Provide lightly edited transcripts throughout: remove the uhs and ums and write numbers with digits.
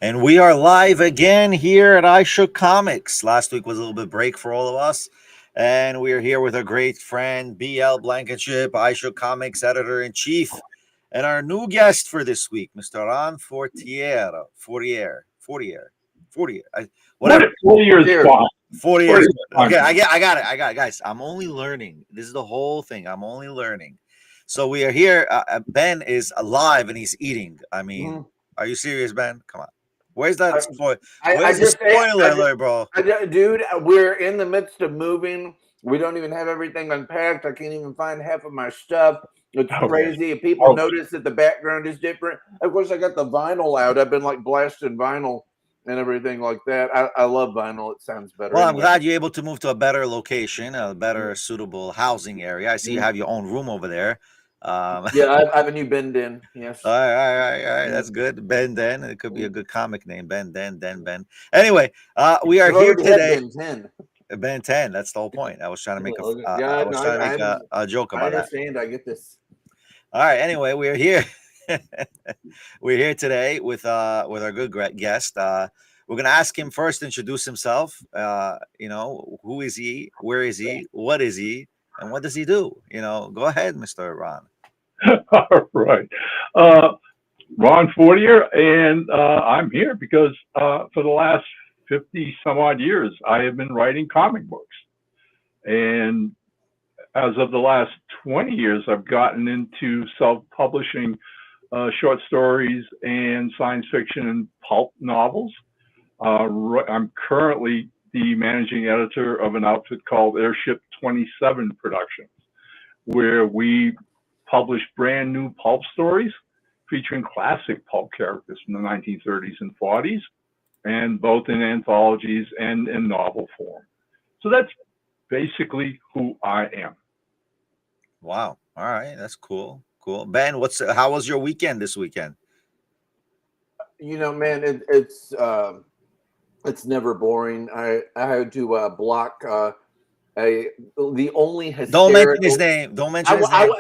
And we are live again here at iShook Comics. Last week was a little bit break for all of us. And we are here with our great friend, BL Blankenship, iShook Comics editor in chief. And our new guest for this week, Mr. Ron Fortier. Whatever. 40 years fine. 40 40 years. is fine. Okay, I got it. Guys, I'm only learning. This is the whole thing. I'm only learning. So we are here. Ben is alive and he's eating. I mean, are you serious, Ben? Come on. Where's that spoil? Where's the spoiler alert, bro? Dude, we're in the midst of moving. We don't even have everything unpacked. I can't even find half of my stuff. It's crazy. If people notice that the background is different, of course, I got the vinyl out. I've been like blasting vinyl and everything like that. I love vinyl. It sounds better. Well, I'm glad you're able to move to a better location, a better suitable housing area. I see you have your own room over there. Yeah, I have a new Bend in. Yes. All right. That's good. Ben Den. It could be a good comic name. Ben Den. Anyway, we are here today. Ben 10. Ben 10. That's the whole point. I was trying to make a joke about that. I understand. I get this. All right. Anyway, we're here. We're here today with our good guest. We're gonna ask him first to introduce himself. Who is he? Where is he? What is he? And what does he do? Go ahead, Mr. Ron. All right. Ron Fortier, and I'm here because for the last 50 some odd years, I have been writing comic books. And as of the last 20 years, I've gotten into self-publishing short stories and science fiction and pulp novels. I'm currently the managing editor of an outfit called Airship 27 Productions, where we publish brand new pulp stories featuring classic pulp characters from the 1930s and 40s, and both in anthologies and in novel form. So that's basically who I am. Wow. All right. That's cool. Ben, how was your weekend this weekend? Man, it's never boring. I had to block the only hysterical. Don't mention his name. Don't mention his name.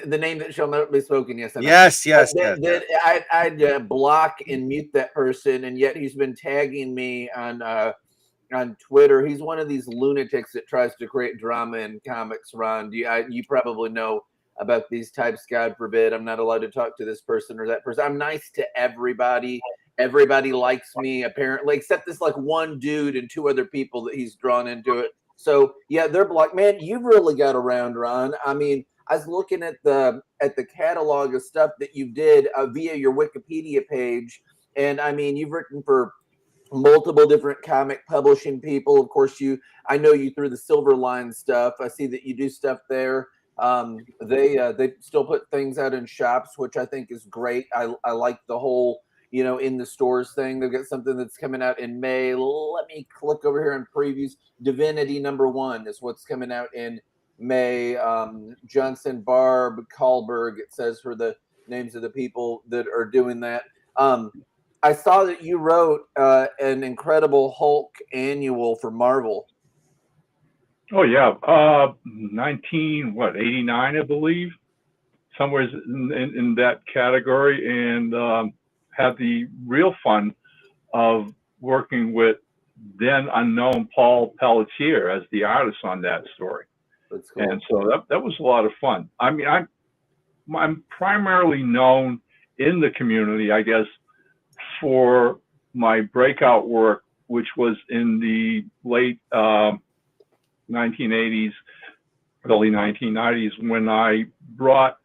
The name that shall not be spoken. Yes. Yes. I'd block and mute that person, and yet he's been tagging me on Twitter. He's one of these lunatics that tries to create drama in comics. Ron, you probably know about these types. God forbid, I'm not allowed to talk to this person or that person. I'm nice to everybody. Everybody likes me apparently, except this like one dude and two other people that he's drawn into it. So yeah, they're like, man, you've really got around, Ron. I mean, I was looking at the catalog of stuff that you did via your Wikipedia page, and I mean, you've written for multiple different comic publishing people. Of course, I know you through the Silver Line stuff. I see that you do stuff there. They still put things out in shops, which I think is great. I like the whole in the stores thing. They've got something that's coming out in May. Let me click over here in previews. Divinity #1 is what's coming out in May. Johnson, Barb, Kahlberg, it says, for the names of the people that are doing that. I saw that you wrote an Incredible Hulk annual for Marvel. Oh yeah, 89, I believe, somewhere in that category, and had the real fun of working with then unknown Paul Pelletier as the artist on that story. That's cool. And so that was a lot of fun. I mean, I'm primarily known in the community, I guess, for my breakout work, which was in the late 1980s, early 1990s, when I brought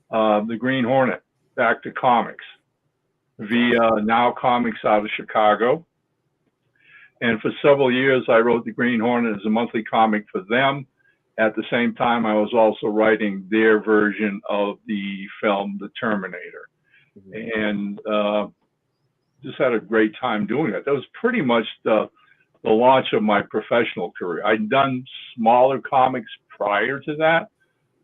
the Green Hornet back to comics via Now Comics out of Chicago. And for several years, I wrote the Green Hornet as a monthly comic for them. At the same time, I was also writing their version of the film, The Terminator. And just had a great time doing it. That was pretty much the launch of my professional career. I'd done smaller comics prior to that,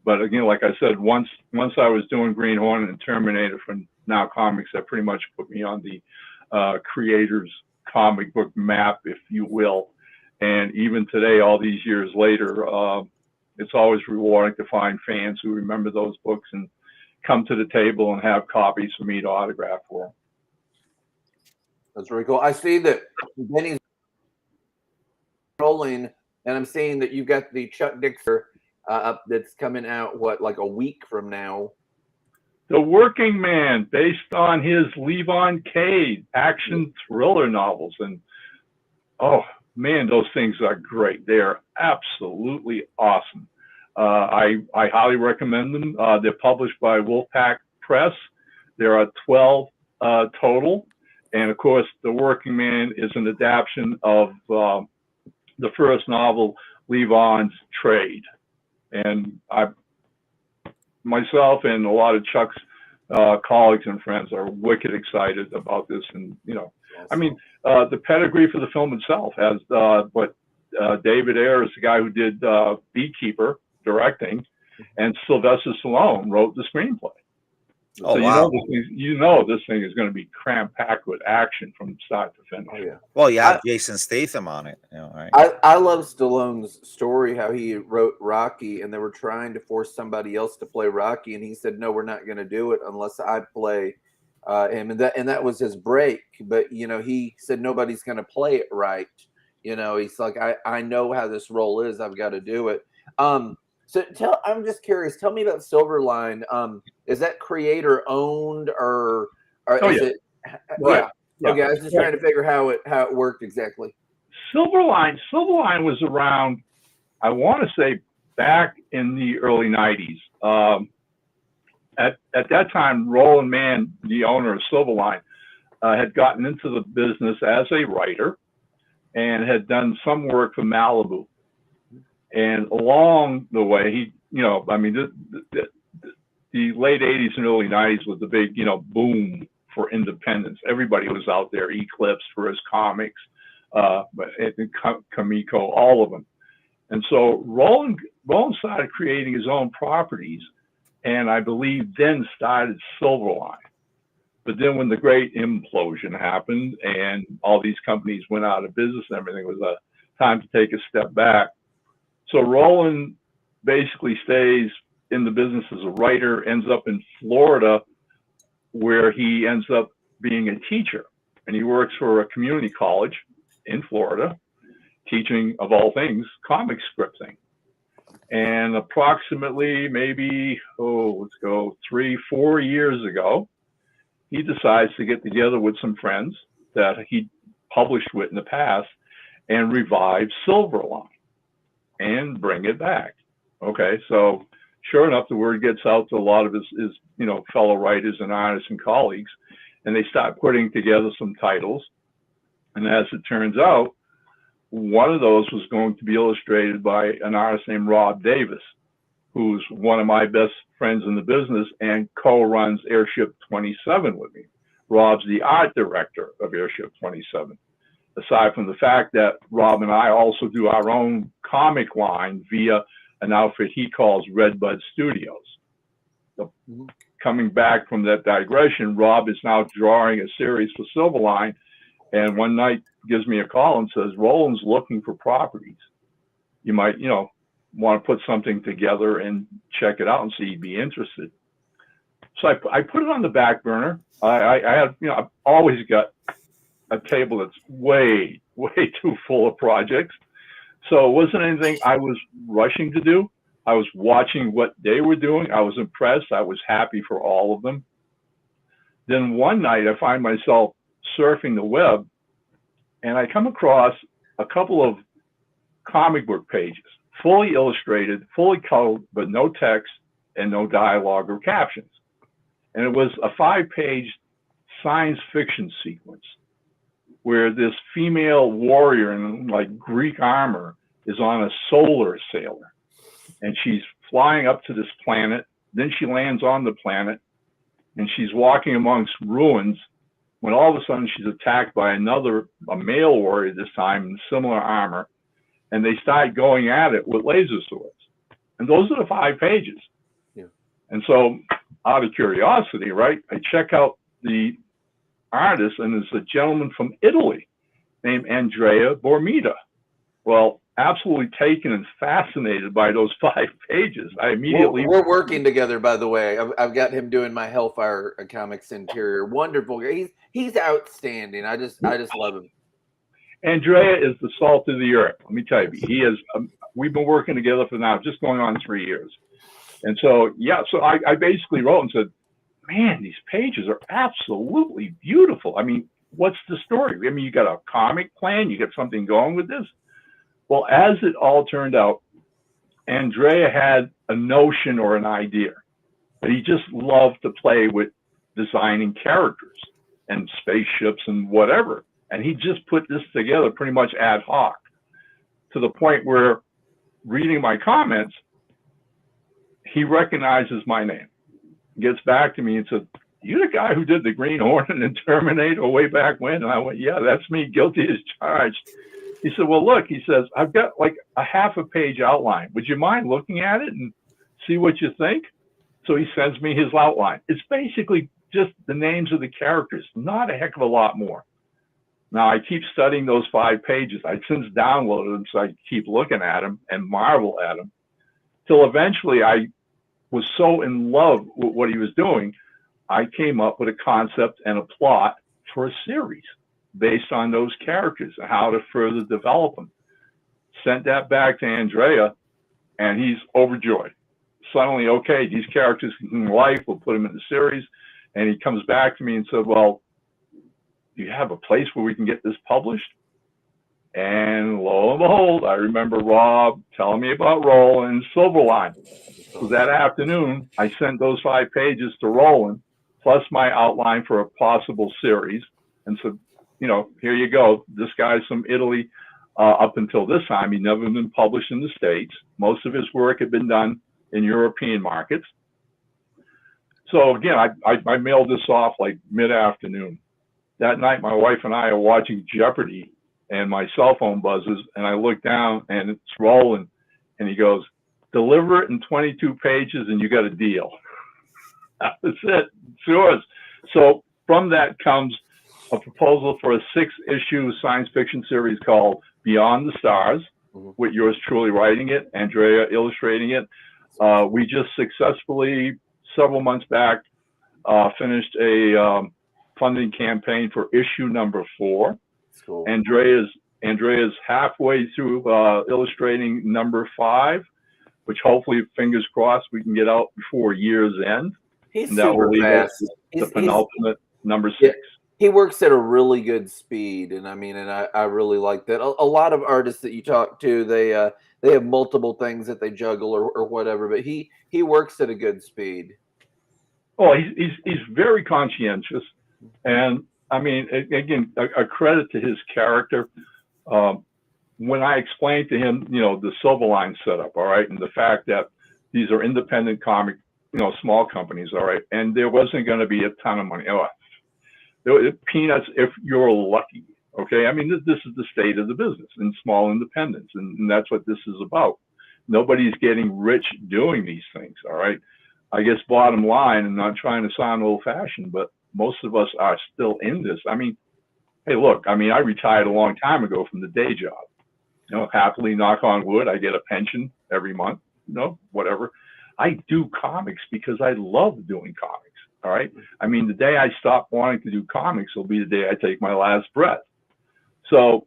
but again, like I said, once I was doing Green Hornet and Terminator for Now Comics, that pretty much put me on the creators comic book map, if you will. And even today, all these years later, it's always rewarding to find fans who remember those books and come to the table and have copies for me to autograph for them. That's very cool. I see that Benny's rolling, and I'm seeing that you've got the Chuck Dixon up that's coming out, what, like a week from now? The Working Man, based on his Levon Cade action thriller novels. And, oh, man, those things are great. They are absolutely awesome. I highly recommend them. They're published by Wolfpack Press. There are 12 total. And, of course, The Working Man is an adaptation of the first novel, Levon's Trade. And myself and a lot of Chuck's colleagues and friends are wicked excited about this. And, you know, awesome. I mean, the pedigree for the film itself has David Ayer is the guy who did Beekeeper directing, and Sylvester Stallone wrote the screenplay. Oh, so wow. you know this thing is going to be cram-packed with action from start to finish. Oh, yeah. Well, you have Jason Statham on it, you know, right? I love Stallone's story, how he wrote Rocky, and they were trying to force somebody else to play Rocky, and he said, "No, we're not going to do it unless I play him." And that was his break. But you know, he said nobody's going to play it right. You know, he's like, I know how this role is. I've got to do it. So I'm just curious. Tell me about Silverline. Is that creator owned or is it? Right. Yeah. Okay. I was just trying to figure how it worked exactly. Silverline was around, I want to say, back in the early 90s. At that time, Roland Mann, the owner of Silverline, had gotten into the business as a writer and had done some work for Malibu. And along the way, he, you know, I mean, the late 80s and early 90s was the big, you know, boom for independence. Everybody was out there, Eclipse for his comics, Kamiko, all of them. And so Roland started creating his own properties, and I believe then started Silverline. But then when the great implosion happened and all these companies went out of business and everything, it was a time to take a step back. So Roland basically stays in the business as a writer, ends up in Florida, where he ends up being a teacher. And he works for a community college in Florida, teaching, of all things, comic scripting. And approximately maybe, 3-4 years ago, he decides to get together with some friends that he published with in the past and revive Silverline and bring it back. Okay, so sure enough, the word gets out to a lot of his you know, fellow writers and artists and colleagues, and they start putting together some titles. And as it turns out, one of those was going to be illustrated by an artist named Rob Davis, who's one of my best friends in the business and co-runs Airship 27 with me. Rob's the art director of Airship 27. Aside from the fact that Rob and I also do our own comic line via an outfit he calls Redbud Studios. So, coming back from that digression, Rob is now drawing a series for Silverline, and one night gives me a call and says, Roland's looking for properties. You might, you know, want to put something together and check it out and see if you'd be interested. So I put it on the back burner. I have, you know, I've always got a table that's way too full of projects. So it wasn't anything I was rushing to do. I was watching what they were doing. I was impressed. I was happy for all of them. Then one night I find myself surfing the web and I come across a couple of comic book pages, fully illustrated, fully colored, but no text and no dialogue or captions. And it was a 5-page science fiction sequence where this female warrior in like Greek armor is on a solar sailor, and she's flying up to this planet. Then she lands on the planet, and she's walking amongst ruins when all of a sudden she's attacked by a male warrior, this time in similar armor, and they start going at it with laser swords. And those are the 5 pages. Yeah. And so out of curiosity, right, I check out the artist, and it's a gentleman from Italy named Andrea Bormida. Well, absolutely taken and fascinated by those 5 pages. I immediately. We're working together, by the way. I've got him doing my Hellfire Comics interior. Wonderful. He's outstanding. I just love him. Andrea is the salt of the earth. Let me tell you, he is. We've been working together for now just going on 3 years, and so yeah. So I basically wrote and said, "Man, these pages are absolutely beautiful. I mean, what's the story? I mean, you got a comic plan, you got something going with this." Well, as it all turned out, Andrea had a notion or an idea that he just loved to play with designing characters and spaceships and whatever. And he just put this together pretty much ad hoc, to the point where, reading my comments, he recognizes my name, gets back to me and said, "You the guy who did the Green Hornet and Terminator way back when?" And I went, "Yeah, that's me, guilty as charged." He said, "Well, look," he says, "I've got like a half a page outline. Would you mind looking at it and see what you think?" So he sends me his outline. It's basically just the names of the characters, not a heck of a lot more. Now, I keep studying those 5 pages. I since downloaded them, so I keep looking at them and marvel at them, till eventually I was so in love with what he was doing, I came up with a concept and a plot for a series based on those characters and how to further develop them. Sent that back to Andrea, and he's overjoyed. Suddenly, okay, these characters can come to life, we'll put them in the series. And he comes back to me and said, "Well, do you have a place where we can get this published?" And lo and behold, I remember Rob telling me about Roland and Silverline. So that afternoon, I sent those 5 pages to Roland, plus my outline for a possible series, and said, "You know, here you go. This guy's from Italy. Up until this time, he'd never been published in the States. Most of his work had been done in European markets." So again, I mailed this off like mid-afternoon. That night, my wife and I are watching Jeopardy, and my cell phone buzzes, and I look down, and it's Roland, and he goes, "Deliver it in 22 pages, and you got a deal." That's it. It's yours. So from that comes a proposal for a 6-issue science fiction series called Beyond the Stars, with yours truly writing it, Andrea illustrating it. We just successfully, several months back, finished a funding campaign for issue number 4. Cool. Andrea's halfway through illustrating number 5, which hopefully, fingers crossed, we can get out before year's end. He's and that super will leave fast. us the penultimate number 6. He works at a really good speed, and I really like that. A lot of artists that you talk to, they have multiple things that they juggle or whatever, but he works at a good speed. Oh, he's very conscientious, and I mean, again, a credit to his character. When I explained to him, you know, the Silverline setup, all right, and the fact that these are independent comic, you know, small companies, all right, and there wasn't going to be a ton of money. Oh, peanuts if you're lucky. Okay, I mean, this is the state of the business in small independents, and that's what this is about. Nobody's getting rich doing these things. All right, I guess bottom line, and not trying to sound old-fashioned, but most of us are still in this. I mean, hey, look, I mean, I retired a long time ago from the day job. You know, happily, knock on wood, I get a pension every month. You know, whatever. I do comics because I love doing comics. All right. I mean, the day I stop wanting to do comics will be the day I take my last breath. So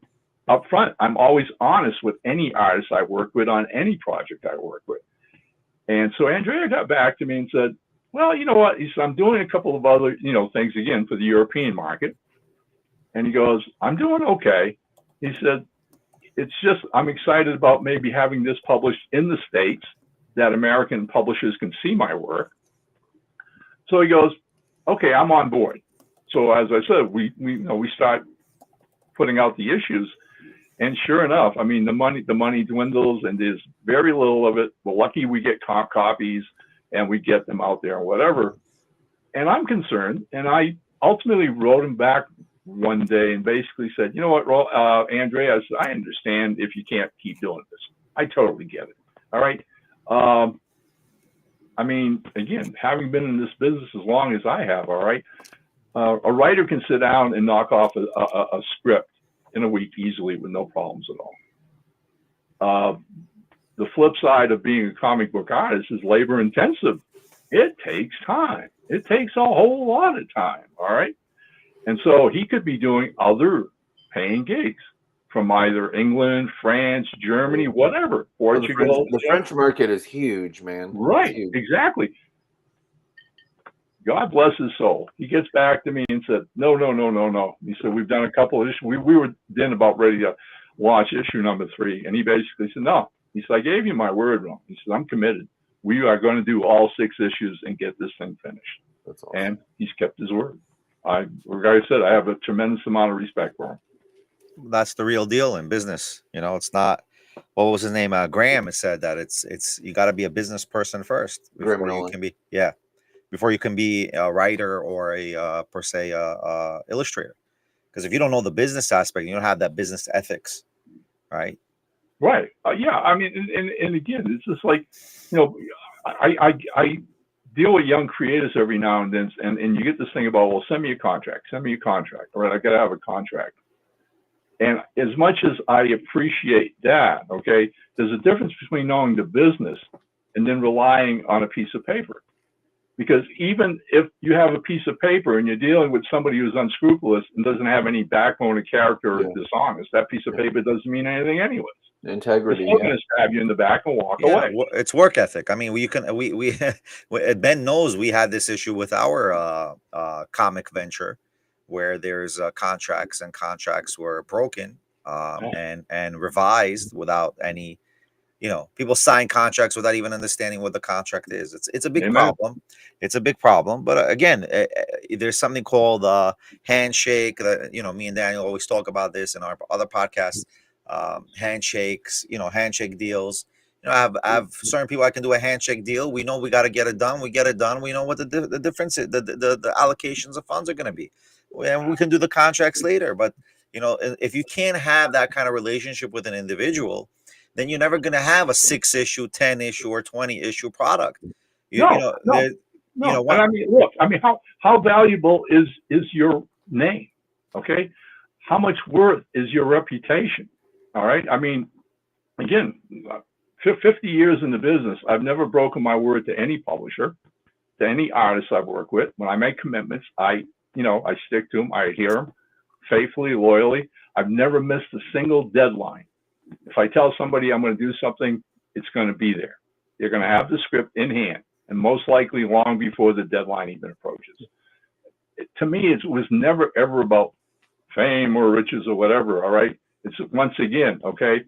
up front, I'm always honest with any artist I work with on any project I work with. And so Andrea got back to me and said, "Well, you know what?" He said, "I'm doing a couple of other, you know, things again for the European market." And he goes, "I'm doing okay." He said, "It's just, I'm excited about maybe having this published in the States, that American publishers can see my work." So he goes, "Okay, I'm on board." So as I said, we start putting out the issues, and sure enough, I mean, the money dwindles, and there's very little of it. We're lucky we get copies, and we get them out there and whatever. And I'm concerned, and I ultimately wrote him back one day and basically said, "You know what, Andrea, I understand if you can't keep doing this. I totally get it. All right. I mean, again, having been in this business as long as I have, all right, a writer can sit down and knock off a script in a week easily with no problems at all. The flip side of being a comic book artist is labor intensive. It takes time. It takes a whole lot of time. All right. And so he could be doing other paying gigs from either England, France, Germany, whatever, Well, Portugal. the French market is huge, man. Right. Huge. Exactly. God bless his soul. He gets back to me and said, no. He said, we've done a couple of issues. We were then about ready to launch issue number 3. And he basically said, no. He said, I gave you my word, Ron. He said, I'm committed. We are going to do all 6 issues and get this thing finished. That's awesome. And he's kept his word. Like I said, I have a tremendous amount of respect for him. That's the real deal in business. You know, it's not, what was his name? Graham has said that it's you got to be a business person first before you can be, before you can be a writer or a per se illustrator. Because if you don't know the business aspect, you don't have that business ethics, right? Right. Yeah. I mean, and again, it's just like, you know, I deal with young creators every now and then, and you get this thing about, well, send me a contract. All right, I got to have a contract. And as much as I appreciate that, okay, there's a difference between knowing the business and then relying on a piece of paper. Because even if you have a piece of paper and you're dealing with somebody who's unscrupulous and doesn't have any backbone or character or dishonest, that piece of paper doesn't mean anything anyways. Integrity. They're going to stab you in the back and walk away. It's work ethic. I mean, we Ben knows we had this issue with our comic venture, where there's contracts were broken and revised without any, people sign contracts without even understanding what the contract is. It's a big problem. It's a big problem. But again, there's something called handshake. That, me and Daniel always talk about this in our other podcasts. Handshakes, handshake deals. I have certain people I can do a handshake deal. We know we got to get it done. We get it done. We know what the difference is, the allocations of funds are going to be, and we can do the contracts later. But if you can't have that kind of relationship with an individual, then you're never going to have a 6-issue, 10-issue, or 20-issue product. No. And I mean, look, how valuable is your name? Okay, how much worth is your reputation? All right. I mean, again, 50 years in the business, I've never broken my word to any publisher, to any artist I've worked with. When I make commitments, I stick to them. I adhere them faithfully, loyally. I've never missed a single deadline. If I tell somebody I'm going to do something, it's going to be there. They're going to have the script in hand, and most likely long before the deadline even approaches. To me, it was never, ever about fame or riches or whatever. All right. It's once again, okay,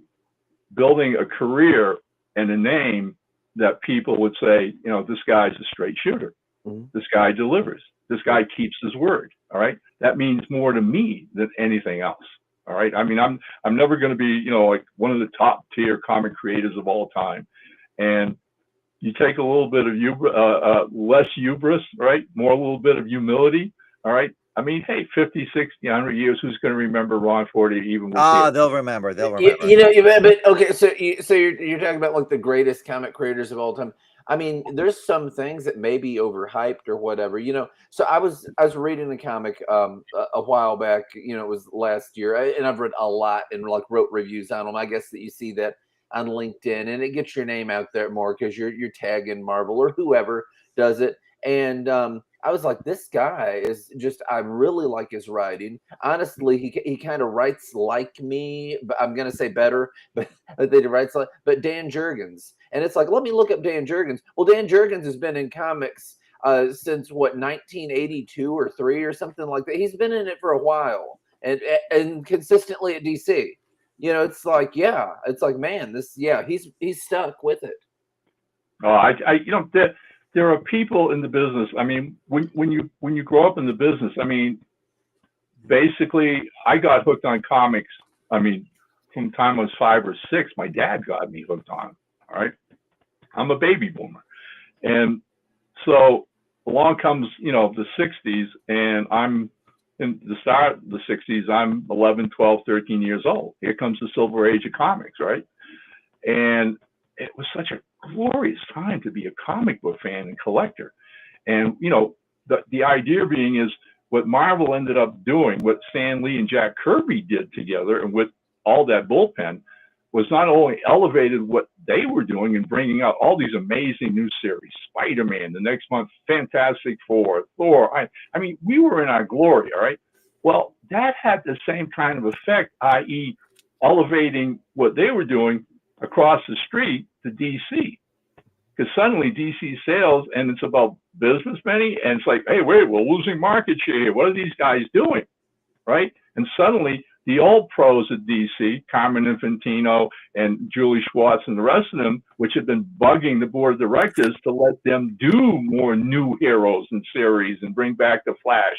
building a career and a name that people would say, this guy's a straight shooter. Mm-hmm. This guy delivers. This guy keeps his word. All right. That means more to me than anything else. All right. I mean, I'm never going to be, like one of the top tier comic creators of all time. And you take a little bit of less hubris, right? A little bit of humility. All right. I mean, hey, 50, 60, 100 years, who's going to remember Ron Forte even? They'll remember. But okay, so you're talking about like the greatest comic creators of all time. I mean, there's some things that may be overhyped or whatever, So I was reading a comic a while back, it was last year, and I've read a lot and like wrote reviews on them. I guess that you see that on LinkedIn, and it gets your name out there more because you're tagging Marvel or whoever does it. And I was like, this guy is just, I really like his writing. Honestly, he kind of writes like me, but I'm going to say better, but they writes like, but Dan Jurgens. And it's like, let me look up Dan Jurgens. Well, Dan Jurgens has been in comics since 1982 or 3 or something like that. He's been in it for a while and consistently at DC. It's like, it's like, man, he's stuck with it. There are people in the business. I mean, when you grow up in the business, I mean, basically, I got hooked on comics. I mean, from the time I was 5 or 6, my dad got me hooked on them. All right, I'm a baby boomer, and so along comes the 60s, and I'm in the start of the 60s. I'm 11, 12, 13 years old. Here comes the silver age of comics, right? And it was such a glorious time to be a comic book fan and collector. And, the idea being is what Marvel ended up doing, what Stan Lee and Jack Kirby did together, and with all that bullpen, was not only elevated what they were doing and bringing out all these amazing new series, Spider-Man, the next month, Fantastic Four, Thor. I mean, we were in our glory, all right? Well, that had the same kind of effect, i.e. elevating what they were doing across the street to DC. Because suddenly DC sales, and it's about business, Benny, and it's like, hey, wait, we're losing market share here. What are these guys doing, right? And suddenly the old pros at DC, Carmen Infantino and Julie Schwartz and the rest of them, which had been bugging the board of directors to let them do more new heroes and series and bring back the Flash.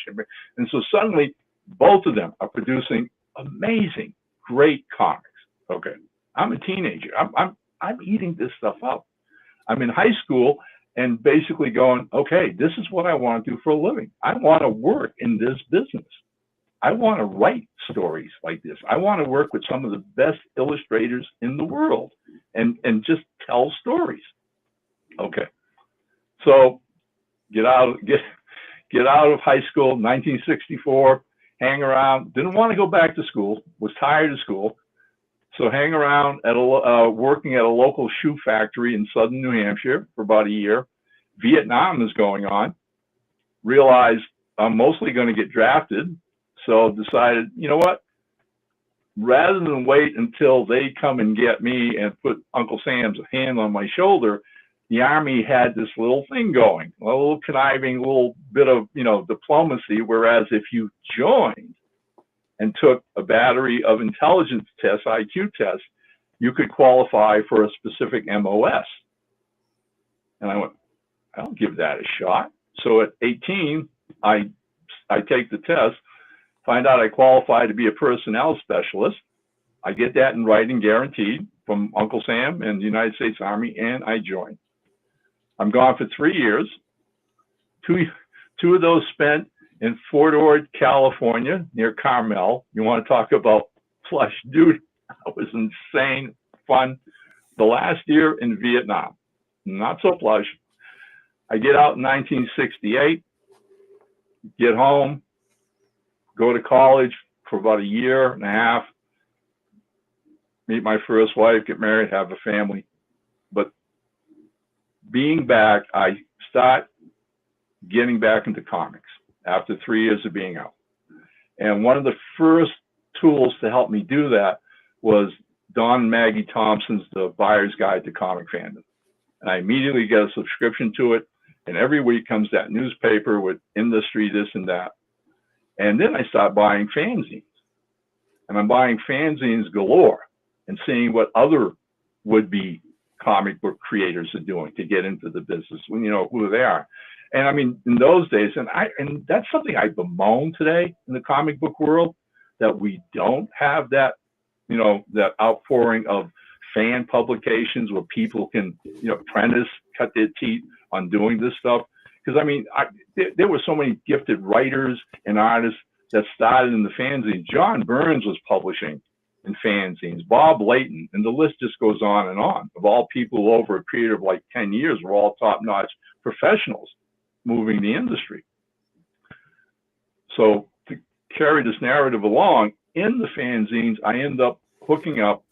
And so suddenly both of them are producing amazing, great comics. Okay. I'm a teenager. I'm eating this stuff up. I'm in high school and basically going, okay, this is what I want to do for a living. I want to work in this business. I want to write stories like this. I want to work with some of the best illustrators in the world and just tell stories. Okay. So get out of high school, 1964, hang around, didn't want to go back to school, was tired of school. So hang around at working at a local shoe factory in southern New Hampshire for about a year. Vietnam is going on. Realized I'm mostly going to get drafted. So decided, you know what? Rather than wait until they come and get me and put Uncle Sam's hand on my shoulder, the Army had this little thing going, a little conniving, little bit of, diplomacy. Whereas if you joined and took a battery of intelligence tests, IQ tests, you could qualify for a specific MOS. And I went, I'll give that a shot. So at 18, I take the test, find out I qualify to be a personnel specialist. I get that in writing guaranteed from Uncle Sam and the United States Army, and I join. I'm gone for 3 years. Two of those spent in Fort Ord, California, near Carmel. You want to talk about plush, dude? That was insane fun. The last year in Vietnam, not so plush. I get out in 1968, get home, go to college for about a year and a half, meet my first wife, get married, have a family. But being back, I start getting back into comics after 3 years of being out. And one of the first tools to help me do that was Don and Maggie Thompson's The Buyer's Guide to Comic Fandom. And I immediately get a subscription to it. And every week comes that newspaper with industry, this and that. And then I start buying fanzines. And I'm buying fanzines galore and seeing what other would-be comic book creators are doing to get into the business, when you know who they are. And I mean, in those days, and that's something I bemoan today in the comic book world, that we don't have that, that outpouring of fan publications where people can, apprentice, cut their teeth on doing this stuff. Because I mean, there were so many gifted writers and artists that started in the fanzines. John Burns was publishing in fanzines, Bob Layton, and the list just goes on and on. Of all people over a period of like 10 years, were all top-notch professionals moving the industry. So to carry this narrative along, in the fanzines, I end up hooking up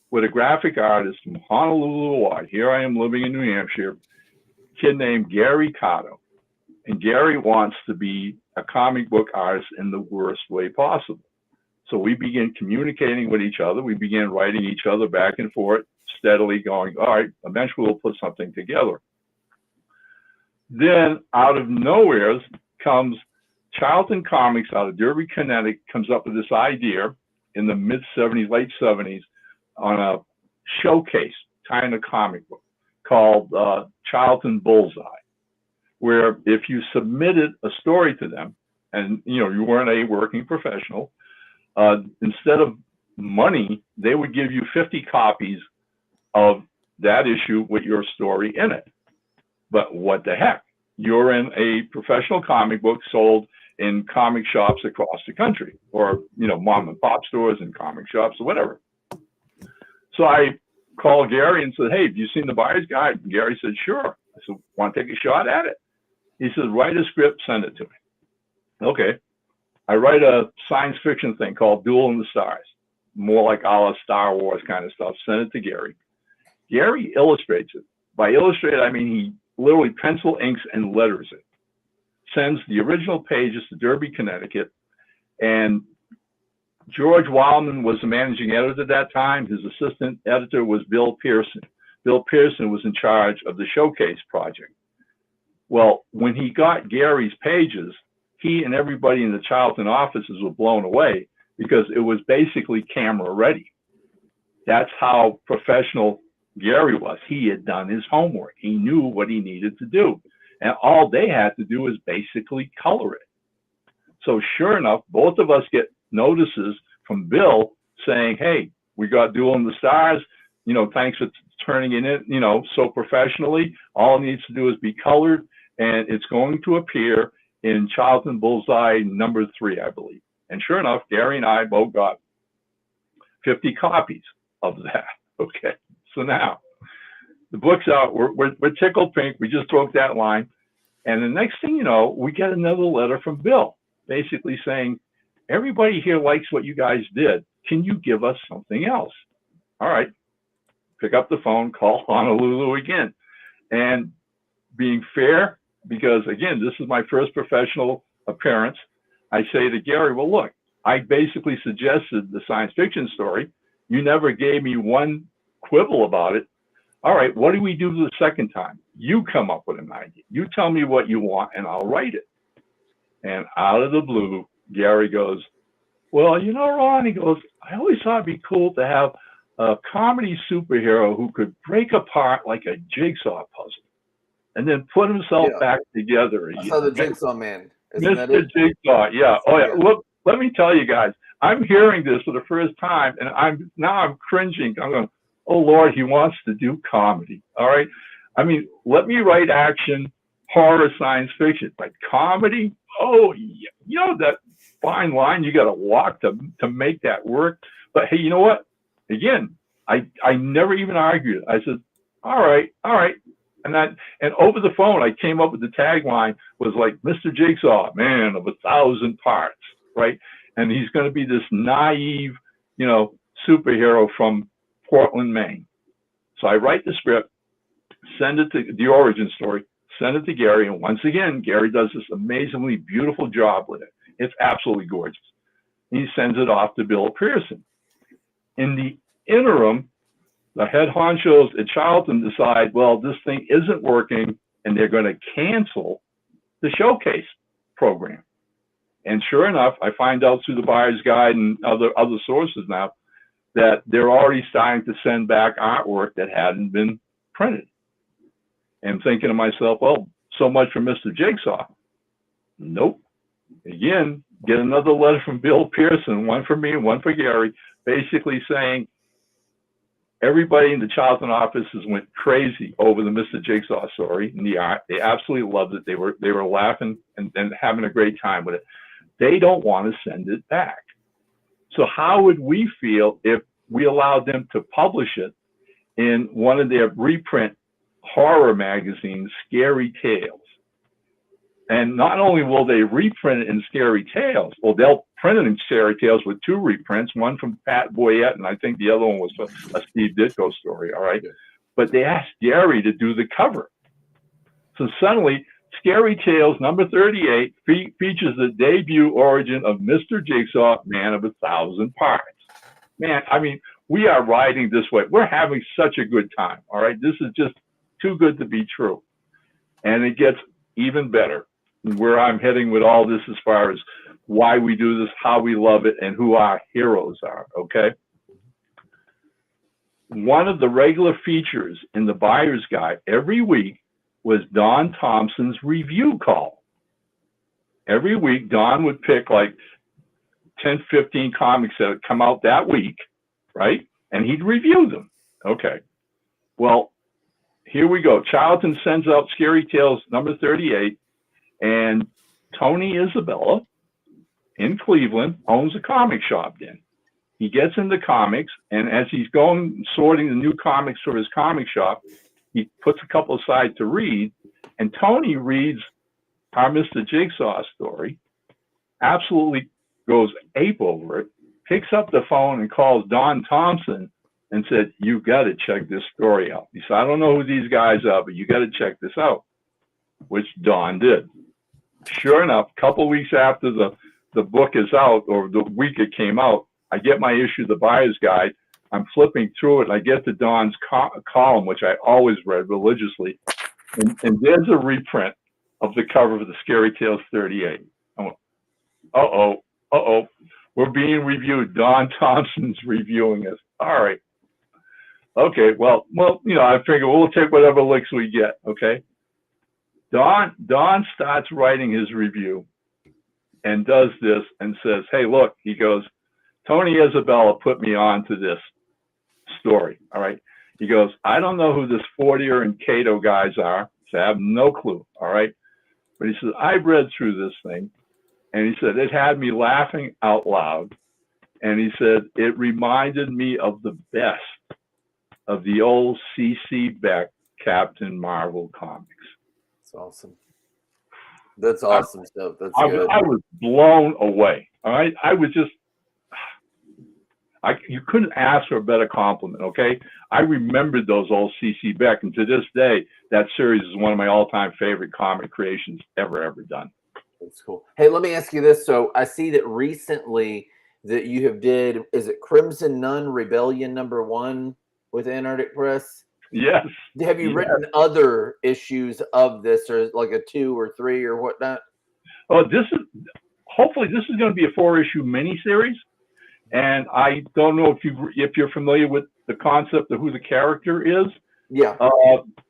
with a graphic artist from Honolulu, Hawaii. Here I am living in New Hampshire, a kid named Gary Cotto. And Gary wants to be a comic book artist in the worst way possible. So we begin communicating with each other. We began writing each other back and forth, steadily going, all right, eventually we'll put something together. Then out of nowhere comes Charlton Comics out of Derby, Connecticut, comes up with this idea in the mid-70s, late 70s, on a showcase kind of comic book called Charlton Bullseye, where if you submitted a story to them and you weren't a working professional, instead of money, they would give you 50 copies of that issue with your story in it. But what the heck? You're in a professional comic book sold in comic shops across the country, or mom and pop stores and comic shops or whatever. So I called Gary and said, hey, have you seen The Buyer's Guide? And Gary said, sure. I said, want to take a shot at it? He said, write a script, send it to me. Okay. I write a science fiction thing called Duel in the Stars. more like a la Star Wars kind of stuff. Send it to Gary. Gary illustrates it. By illustrate, I mean he literally pencil inks and letters it. Sends the original pages to Derby, Connecticut, and George Wildman was the managing editor at that time. His assistant editor was Bill Pearson. Bill Pearson was in charge of the Showcase project. Well, when he got Gary's pages, he and everybody in the Charlton offices were blown away because it was basically camera ready. That's how professional Gary was. He had done his homework. He knew what he needed to do. And all they had to do was basically color it. So sure enough, both of us get notices from Bill saying, hey, we got Duel in the Stars. You know, thanks for turning it in, you know, so professionally. All it needs to do is be colored, and it's going to appear in Charlton Bullseye #3, I believe. And sure enough, Gary and I both got 50 copies of that. Okay, so now the book's out. We're tickled pink. We just broke that line. And the next thing you know, we get another letter from Bill, basically saying, everybody here likes what you guys did. Can you give us something else? All right. Pick up the phone, call Honolulu again. And being fair, because again, this is my first professional appearance, I say to Gary, well, look, I basically suggested the science fiction story. You never gave me one quibble about it. All right, what do we do the second time? You come up with an idea. You tell me what you want and I'll write it. And out of the blue, Gary goes, well, you know, Ron, he goes, I always thought it'd be cool to have a comedy superhero who could break apart like a jigsaw puzzle and then put himself back together again. I saw the Jigsaw Man. Mr. Jigsaw, yeah. Oh, yeah. Look, let me tell you guys, I'm hearing this for the first time, and I'm cringing. I'm going, oh, Lord, he wants to do comedy. All right. I mean, let me write action, horror, science fiction, but comedy, oh, yeah. You know, that fine line you got to walk to make that work. But hey, you know what? Again, I never even argued. I said, all right. And over the phone, I came up with the tagline was like, Mr. Jigsaw, man of 1,000 parts, right? And he's going to be this naive, you know, superhero from Portland, Maine. So I write the script, send it to the origin story, send it to Gary. And once again, Gary does this amazingly beautiful job with it. It's absolutely gorgeous. He sends it off to Bill Pearson. In the interim, the head honchos at Charlton decide, well, this thing isn't working, and they're going to cancel the Showcase program. And sure enough, I find out through the buyer's guide and other sources now that they're already starting to send back artwork that hadn't been printed. And thinking to myself, well, so much for Mr. Jigsaw. Nope. Again, get another letter from Bill Pearson, one for me and one for Gary, basically saying everybody in the Charlton offices went crazy over the Mr. Jigsaw story and the art. They absolutely loved it. They were laughing and having a great time with it. They don't want to send it back. So how would we feel if we allowed them to publish it in one of their reprint horror magazines, Scary Tales? And not only will they reprint it in Scary Tales, well, they'll print it in Scary Tales with 2 reprints, one from Pat Boyette, and I think the other one was a Steve Ditko story, all right? But they asked Gary to do the cover. So suddenly, Scary Tales #38 features the debut origin of Mr. Jigsaw, man of 1,000 parts. Man, I mean, we are riding this way. We're having such a good time, all right? This is just too good to be true. And it gets even better. Where I'm heading with all this as far as why we do this, how we love it, and who our heroes are, okay? One of the regular features in the buyer's guide every week was Don Thompson's review call. Every week, Don would pick like 10, 15 comics that had come out that week, right? And he'd review them. Okay. Well, here we go. Charlton sends out Scary Tales #38, and Tony Isabella in Cleveland owns a comic shop then. He gets into comics, and as he's going sorting the new comics for his comic shop, he puts a couple aside to read, and Tony reads our Mr. Jigsaw story, absolutely goes ape over it, picks up the phone and calls Don Thompson and said, "You got to check this story out." He said, "I don't know who these guys are, but you got to check this out," which Don did. Sure enough, a couple of weeks after the book is out, or the week it came out, I get my issue, The Buyer's Guide. I'm flipping through it, and I get to Don's column, which I always read religiously, and there's a reprint of the cover of the Scary Tales 38. I went, uh-oh, we're being reviewed. Don Thompson's reviewing us. All right. Okay, well, I figure we'll take whatever licks we get, okay? Don starts writing his review and does this and says, "Hey, look," he goes, "Tony Isabella put me on to this story, all right?" He goes, "I don't know who this Fortier and Cato guys are, so I have no clue, all right? But he says, I've read through this thing," and he said, "it had me laughing out loud." And he said, "It reminded me of the best of the old C.C. Beck Captain Marvel comics." That's awesome. That's awesome stuff. That's good. I was blown away. All right. I was just, you couldn't ask for a better compliment. Okay. I remembered those old C.C. Beck, and to this day, that series is one of my all-time favorite comic creations ever done. That's cool. Hey, let me ask you this. So I see that recently that you have is it Crimson Nun Rebellion #1 with Antarctic Press? Yes. Have you written other issues of this, or like a 2 or 3 or whatnot? Oh, hopefully this is going to be a 4-issue miniseries. And I don't know if you're familiar with the concept of who the character is. Yeah.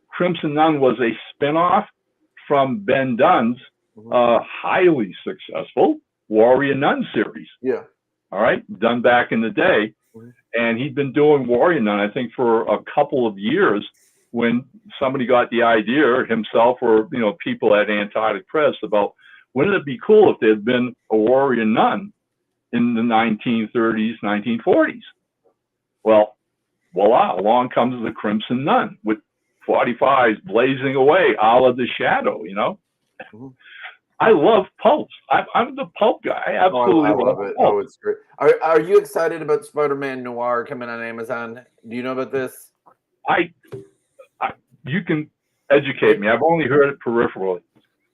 Crimson Nun was a spinoff from Ben Dunn's highly successful Warrior Nun series. Yeah. All right, done back in the day. And he'd been doing Warrior Nun, I think, for a couple of years, when somebody got the idea, himself or people at Antarctic Press, about wouldn't it be cool if there had been a Warrior Nun in the 1930s, 1940s? Well, voila, along comes the Crimson Nun with 45s blazing away, a la the Shadow, I love pulp. I'm the pulp guy. I absolutely love it. Pulp. Oh, it's great. Are you excited about Spider-Man Noir coming on Amazon? Do you know about this? You can educate me. I've only heard it peripherally.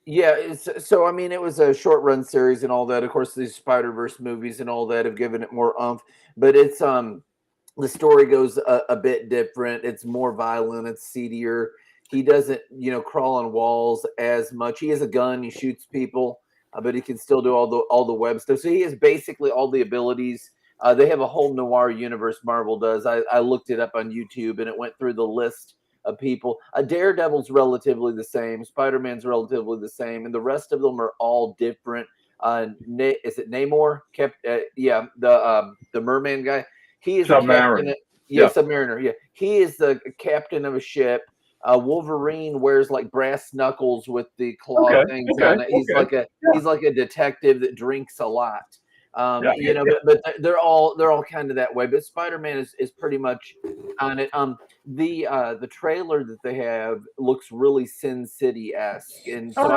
Yeah, so I mean, it was a short run series and all that. Of course, these Spider-Verse movies and all that have given it more oomph, but it's the story goes a bit different. It's more violent. It's seedier. He doesn't, crawl on walls as much. He has a gun. He shoots people, but he can still do all the web stuff. So he has basically all the abilities. They have a whole noir universe. Marvel does. I looked it up on YouTube, and it went through the list of people. Daredevil's relatively the same. Spider-Man's relatively the same, and the rest of them are all different. Is it Namor? The merman guy. He is Submariner. Submariner. Yeah, he is the captain of a ship. Wolverine wears like brass knuckles with the claw things on it. He's like a detective that drinks a lot. But they're all kind of that way. But Spider-Man is pretty much on it. The trailer that they have looks really Sin City-esque, and so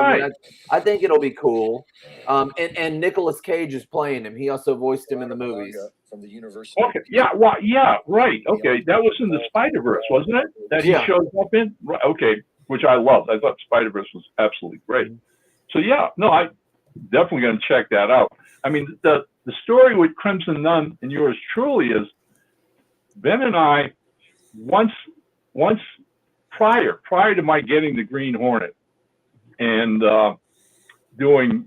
I think it'll be cool. And Nicolas Cage is playing him. He also voiced him in the movies. From the University. Okay. Yeah. Well. Yeah. Right. Okay. That was in the Spider-Verse, wasn't it? That he shows up in. Right. Okay. Which I loved. I thought Spider-Verse was absolutely great. So yeah. No, I definitely going to check that out. I mean, the story with Crimson Nun and yours truly is Ben and I once prior to my getting the Green Hornet and doing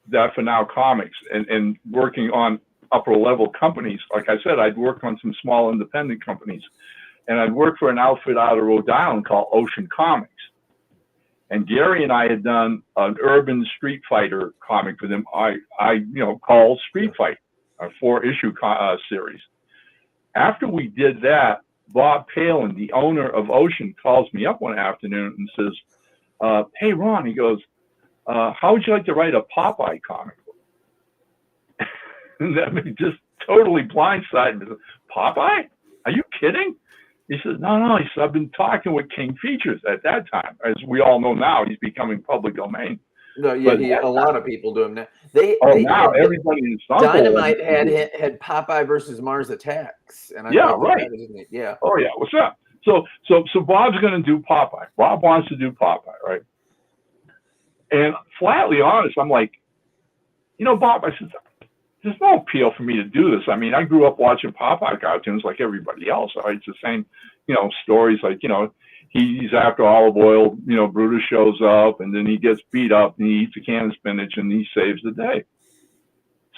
that for Now Comics and working on upper level companies. Like I said, I'd worked on some small independent companies, and I'd worked for an outfit out of Rhode Island called Ocean Comics. And Gary and I had done an urban Street Fighter comic for them. I called Street Fight, a 4-issue series. After we did that, Bob Palin, the owner of Ocean, calls me up one afternoon and says, "Hey Ron," he goes, "how would you like to write a Popeye comic?" And that just totally blindsided me. Popeye? Are you kidding? He says, no. He said, I've been talking with King Features at that time. As we all know now, he's becoming public domain. No, yeah, a lot of people do them now. They now had everybody is Dynamite had Popeye versus Mars Attacks, and I thought that was neat. Yeah. Oh yeah, what's up? So Bob's going to do Popeye. Bob wants to do Popeye, right? And flatly honest, I'm like, Bob, I said, there's no appeal for me to do this. I mean, I grew up watching Popeye cartoons like everybody else. Right? It's the same, stories like, he's after olive oil, Brutus shows up and then he gets beat up and he eats a can of spinach and he saves the day.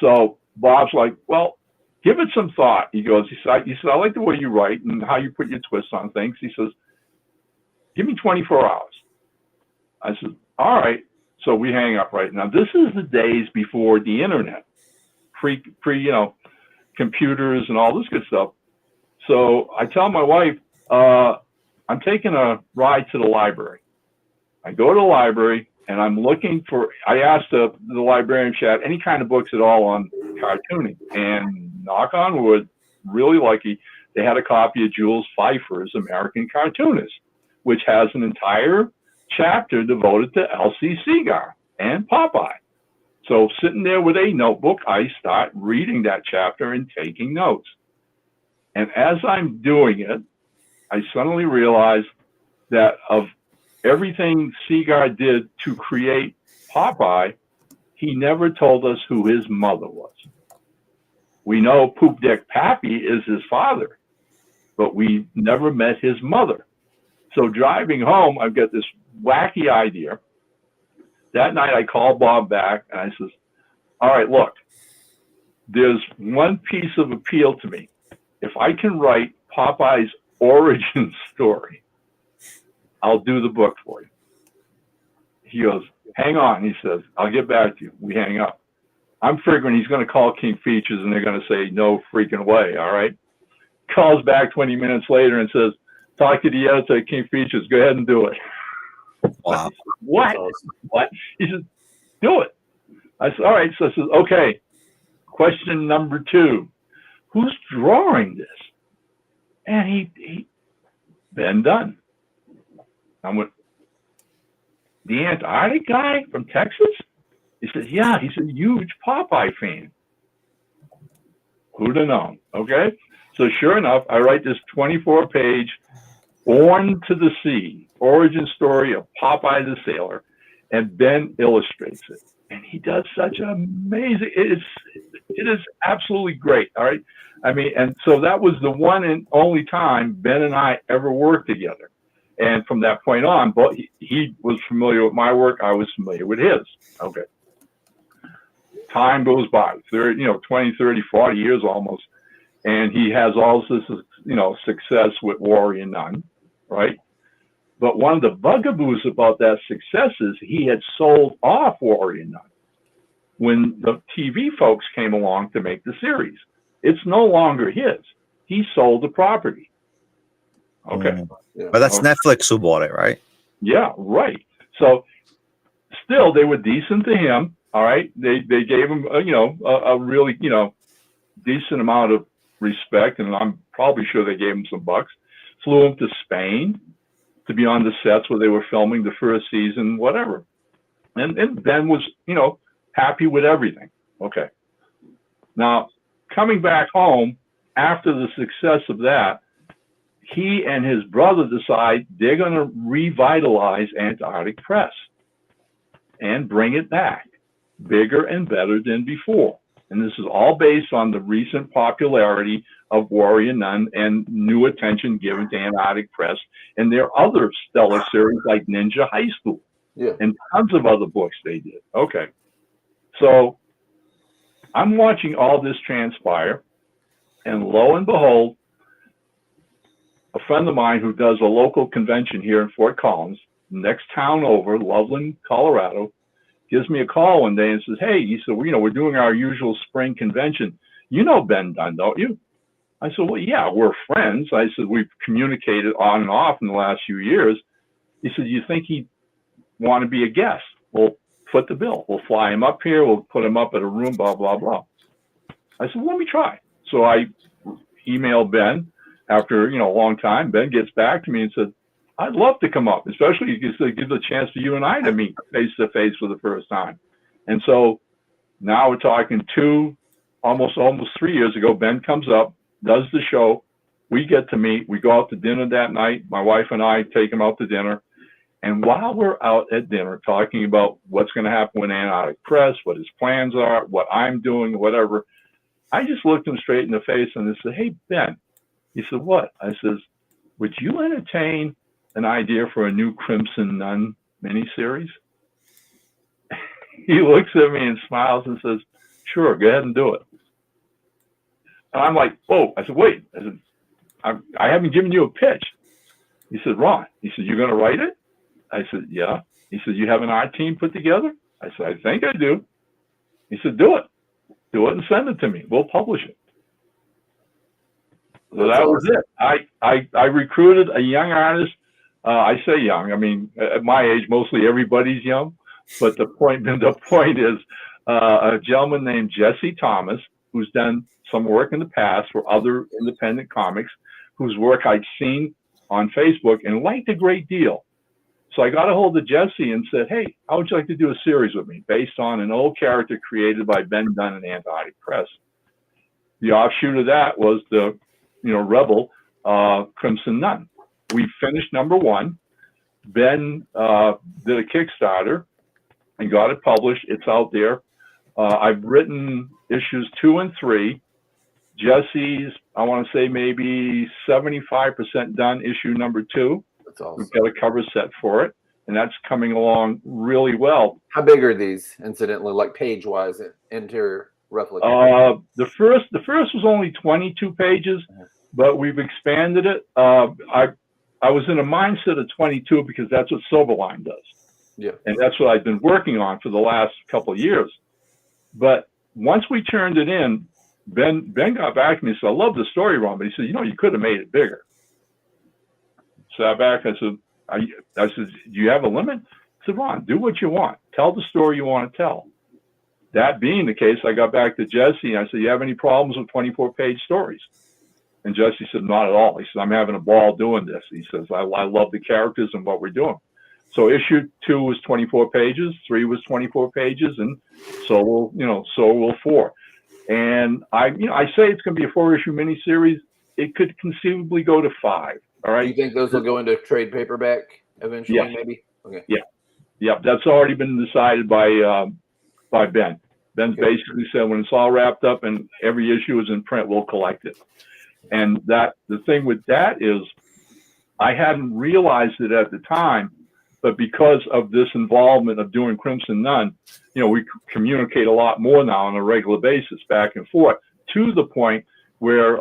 So Bob's like, well, give it some thought. He said, I like the way you write and how you put your twists on things. He says, give me 24 hours. I said, all right. So we hang up right now. This is the days before the internet, pre computers and all this good stuff. So I tell my wife, I'm taking a ride to the library. I go to the library and I'm looking for, I asked the librarian if she had any kind of books at all on cartooning, and knock on wood, really lucky, they had a copy of Jules Pfeiffer's American Cartoonist, which has an entire chapter devoted to L.C. Segar and Popeye. So sitting there with a notebook, I start reading that chapter and taking notes. And as I'm doing it, I suddenly realized that of everything Segar did to create Popeye, he never told us who his mother was. We know Poop Dick Pappy is his father, but we never met his mother. So driving home, I've got this wacky idea. That night I called Bob back and I says, all right, look, there's one piece of appeal to me. If I can write Popeye's origin story, I'll do the book for you. He goes, hang on. He says, I'll get back to you. We hang up. I'm figuring he's going to call King Features and they're going to say, no freaking way. All right. Calls back 20 minutes later and says, talk to the editor at King Features. Go ahead and do it. Wow. What? Awesome. What? He says, do it. I said, all right. So I said, okay. Question number 2. Who's drawing this? And he Ben Dunn. I went, the Antarctic guy from Texas? He said, yeah, he's a huge Popeye fan. Who'd have known? Okay. So sure enough, I write this 24-page Born to the Sea, origin story of Popeye the Sailor, and Ben illustrates it. And he does such an amazing, it is absolutely great. All right. I mean, and so that was the one and only time Ben and I ever worked together. And from that point on, but he was familiar with my work. I was familiar with his. Okay. Time goes by, 30, 20, 30, 40 years almost. And he has all this, success with Warrior Nun, right? But one of the bugaboos about that success is he had sold off Warrior Nun when the TV folks came along to make the series. It's no longer his. He sold the property. Okay. Yeah. But that's Netflix who bought it, right? Yeah, right. So still, they were decent to him. All right. They gave him, a really, decent amount of respect. And I'm probably sure they gave him some bucks. Flew him to Spain to be on the sets where they were filming the first season, whatever. And Ben was, happy with everything. Okay. Now, coming back home after the success of that, he and his brother decide they're going to revitalize Antarctic Press and bring it back bigger and better than before. And this is all based on the recent popularity of Warrior Nun and new attention given to Antarctic Press and their other stellar series like Ninja High School. Yeah. And tons of other books they did. Okay. So I'm watching all this transpire, and lo and behold, a friend of mine who does a local convention here in Fort Collins, next town over, Loveland, Colorado, gives me a call one day and says, hey, he said, we're doing our usual spring convention. You know Ben Dunn, don't you? I said, well, yeah, we're friends. I said, we've communicated on and off in the last few years. He said, you think he'd want to be a guest? We'll foot the bill. We'll fly him up here. We'll put him up at a room, blah, blah, blah. I said, let me try. So I emailed Ben after, a long time. Ben gets back to me and said, I'd love to come up, especially because it gives a chance for you and I to meet face to face for the first time. And so now we're talking almost 3 years ago. Ben comes up, does the show. We get to meet. We go out to dinner that night. My wife and I take him out to dinner. And while we're out at dinner talking about what's going to happen with Antarctic Press, what his plans are, what I'm doing, whatever, I just looked him straight in the face and I said, "Hey, Ben." He said, "What?" I says, "Would you entertain an idea for a new Crimson Nun miniseries?" He looks at me and smiles and says, "Sure, go ahead and do it." And I'm like, "Whoa." I said, "Wait." I said, I haven't given you a pitch." He said, "Ron," he said, "you're going to write it?" I said, "Yeah." He said, "You have an art team put together?" I said, "I think I do." He said, "Do it. Do it and send it to me. We'll publish it." So That's that was awesome. it. I recruited a young artist. I say young. I mean, at my age, mostly everybody's young. But the point is, a gentleman named Jesse Thomas, who's done some work in the past for other independent comics, whose work I'd seen on Facebook and liked a great deal. So I got a hold of Jesse and said, "Hey, how would you like to do a series with me based on an old character created by Ben Dunn and Antarctic Press?" The offshoot of that was the, Rebel Crimson Nun. We finished #1. Ben did a Kickstarter and got it published. It's out there. I've written issues 2 and 3. Jesse's, I want to say maybe 75% done issue #2. That's awesome. We've got a cover set for it, and that's coming along really well. How big are these, incidentally, like page-wise, interior, roughly? The first was only 22 pages, but we've expanded it. I was in a mindset of 22 because that's what Silverline does. Yeah. And that's what I've been working on for the last couple of years. But once we turned it in, Ben got back to me and said, "I love the story, Ron," but he said, "You could have made it bigger." Sat back, I said, "Do you have a limit?" I said, "Ron, do what you want. Tell the story you want to tell." That being the case, I got back to Jesse and I said, "You have any problems with 24-page stories?" And Jesse said, "Not at all." He said, "I'm having a ball doing this." He says, I love the characters and what we're doing." So issue 2 was 24 pages, 3 was 24 pages, and so will 4. And I say it's going to be a 4-issue miniseries. It could conceivably go to 5. All right. Do you think those will go into trade paperback eventually? Yes. Maybe. Okay. Yeah. That's already been decided by Ben. Ben's basically said when it's all wrapped up and every issue is in print, we'll collect it. And the thing with that is, I hadn't realized it at the time, but because of this involvement of doing Crimson Nun, we communicate a lot more now on a regular basis, back and forth, to the point where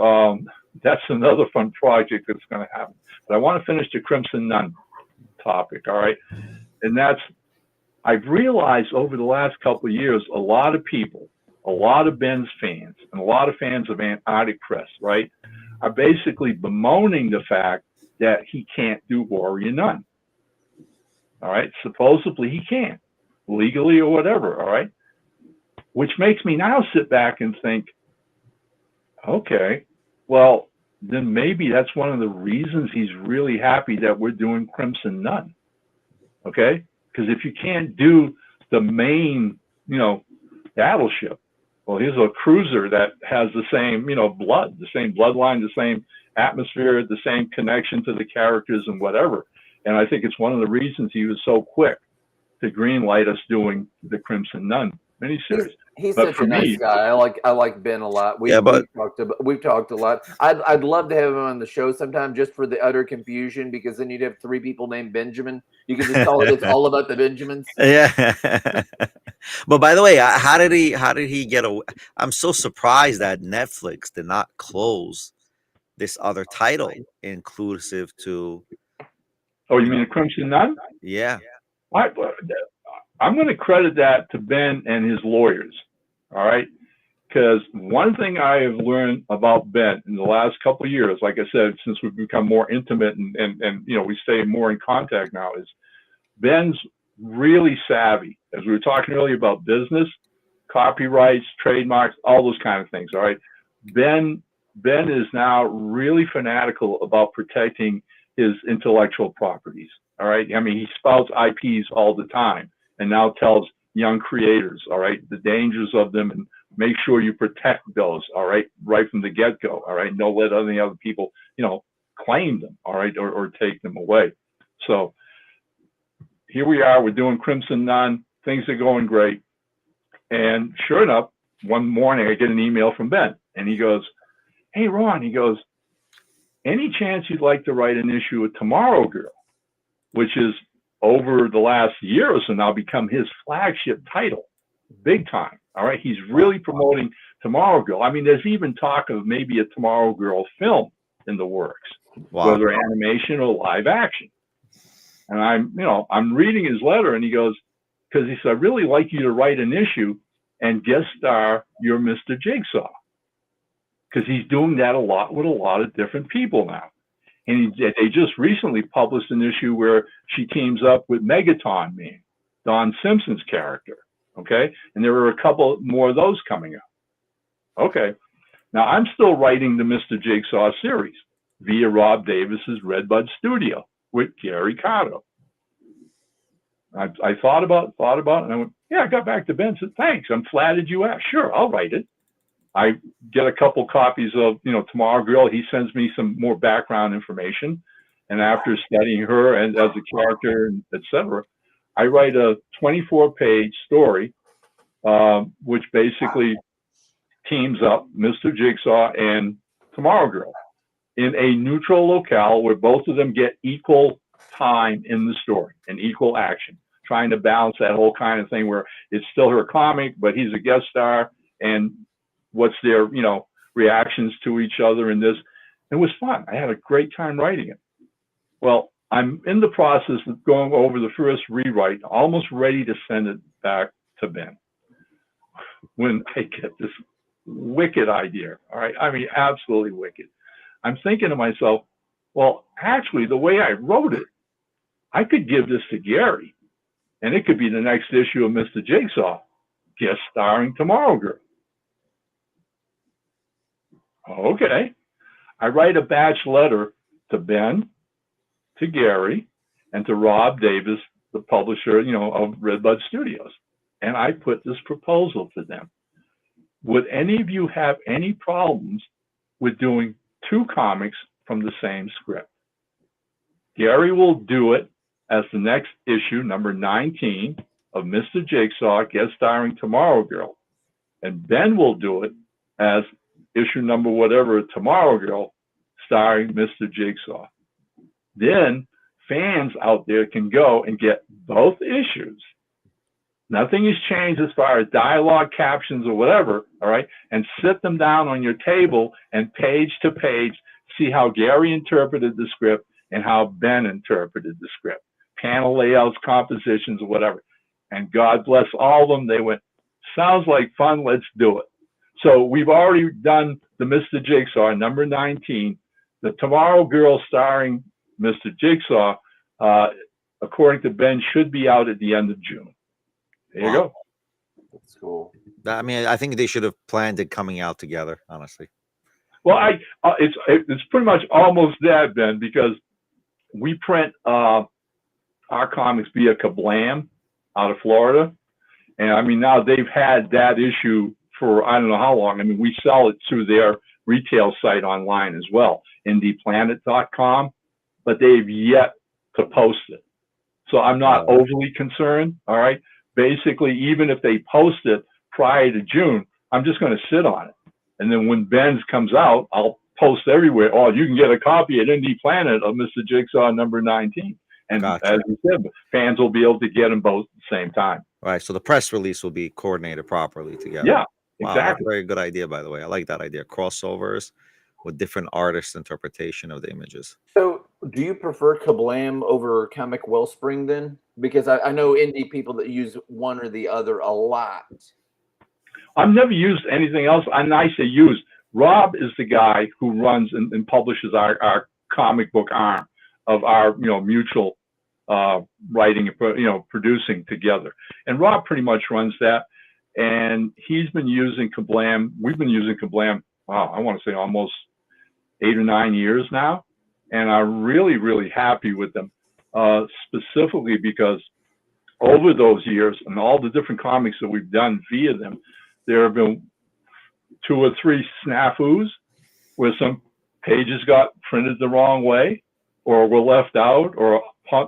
that's another fun project that's going to happen. But I want to finish the Crimson Nun topic, all right? And I've realized over the last couple of years, a lot of people, a lot of Ben's fans, and a lot of fans of Antarctic Press, right, are basically bemoaning the fact that he can't do Warrior Nun. All right, supposedly he can't, legally or whatever, all right? Which makes me now sit back and think, okay, well, then maybe that's one of the reasons he's really happy that we're doing Crimson Nun, okay? Because if you can't do the main, battleship, well, here's a cruiser that has the same, blood, the same bloodline, the same atmosphere, the same connection to the characters and whatever. And I think it's one of the reasons he was so quick to greenlight us doing the Crimson Nun miniseries. He's such a nice guy. I like Ben a lot. We've talked a lot. I'd love to have him on the show sometime just for the utter confusion, because then you'd have 3 people named Benjamin. You could just call it "It's all about the Benjamins." Yeah. But by the way, how did he get away? I'm so surprised that Netflix did not close this other title inclusive to. Oh, you mean the Crimson Nun? Yeah. I'm going to credit that to Ben and his lawyers. All right. Because one thing I have learned about Ben in the last couple of years, like I said, since we've become more intimate and we stay more in contact now, is Ben's really savvy. As we were talking earlier about business, copyrights, trademarks, all those kind of things. All right. Ben is now really fanatical about protecting his intellectual properties. All right. I mean, he spouts IPs all the time and now tells young creators, all right, the dangers of them, and make sure you protect those, all right from the get-go, all right. Don't let any other people, claim them, all right, or take them away. So here we are, we're doing Crimson Nun, things are going great. And sure enough, one morning I get an email from Ben, and he goes, "Hey, Ron," he goes, "any chance you'd like to write an issue of Tomorrow Girl?" Which is over the last year or so now become his flagship title, big time. All right. He's really promoting Tomorrow Girl. I mean, there's even talk of maybe a Tomorrow Girl film in the works, whether animation or live action. And I'm reading his letter, and he goes, because he said, "I'd really like you to write an issue and guest star your Mr. Jigsaw." Because he's doing that a lot with a lot of different people now. And they just recently published an issue where she teams up with Megaton Man, Don Simpson's character. Okay. And there are a couple more of those coming up. Okay. Now I'm still writing the Mr. Jigsaw series via Rob Davis's Redbud Studio with Gary Cotto. I thought about it, and I went, yeah, I got back to Ben and said, "Thanks. I'm flattered you asked. Sure, I'll write it." I get a couple copies of, Tomorrow Girl. He sends me some more background information. And after studying her and as a character, etc., I write a 24-page story, which basically teams up Mr. Jigsaw and Tomorrow Girl in a neutral locale where both of them get equal time in the story and equal action, trying to balance that whole kind of thing where it's still her comic, but he's a guest star, and what's their, reactions to each other in this. It was fun. I had a great time writing it. Well, I'm in the process of going over the first rewrite, almost ready to send it back to Ben, when I get this wicked idea. All right. I mean, absolutely wicked. I'm thinking to myself, well, actually, the way I wrote it, I could give this to Gary, and it could be the next issue of Mr. Jigsaw, guest starring Tomorrow Girl. Okay. I write a batch letter to Ben, to Gary, and to Rob Davis, the publisher, of Redbud Studios. And I put this proposal to them. Would any of you have any problems with doing 2 comics from the same script? Gary will do it as the next issue, number 19 of Mr. Jigsaw, guest starring Tomorrow Girl. And Ben will do it as issue number whatever, Tomorrow Girl, starring Mr. Jigsaw. Then fans out there can go and get both issues. Nothing has changed as far as dialogue, captions, or whatever, all right? And sit them down on your table and page to page, see how Gary interpreted the script and how Ben interpreted the script. Panel layouts, compositions, or whatever. And God bless all of them. They went, "Sounds like fun, let's do it." So we've already done the Mr. Jigsaw, number 19. The Tomorrow Girl starring Mr. Jigsaw, according to Ben, should be out at the end of June. There you go. That's cool. I mean, I think they should have planned it coming out together, honestly. Well, it's pretty much almost that, Ben, because we print our comics via Kablam out of Florida. And I mean, now they've had that issue for I don't know how long. I mean, we sell it through their retail site online as well, indieplanet.com, but they've yet to post it. So I'm not overly concerned. All right. Basically, even if they post it prior to June, I'm just going to sit on it. And then when Ben's comes out, I'll post everywhere. Oh, you can get a copy at Indie Planet of Mr. Jigsaw number 19. And as you said, fans will be able to get them both at the same time. Right. So the press release will be coordinated properly together. Yeah, wow, exactly. That's a very good idea, by the way. I like that idea. Crossovers with different artists' interpretation of the images. So do you prefer Kablam over Comic Wellspring then? Because I know indie people that use one or the other a lot. I've never used anything else. And I say use. Rob is the guy who runs and publishes our comic book arm of our mutual writing and producing together. And Rob pretty much runs that. And he's been using Kablam. We've been using Kablam, wow, I want to say almost 8 or 9 years now. and I'm really, really happy with them, specifically because over those years and all the different comics that we've done via them, there have been 2 or 3 snafus where some pages got printed the wrong way or were left out or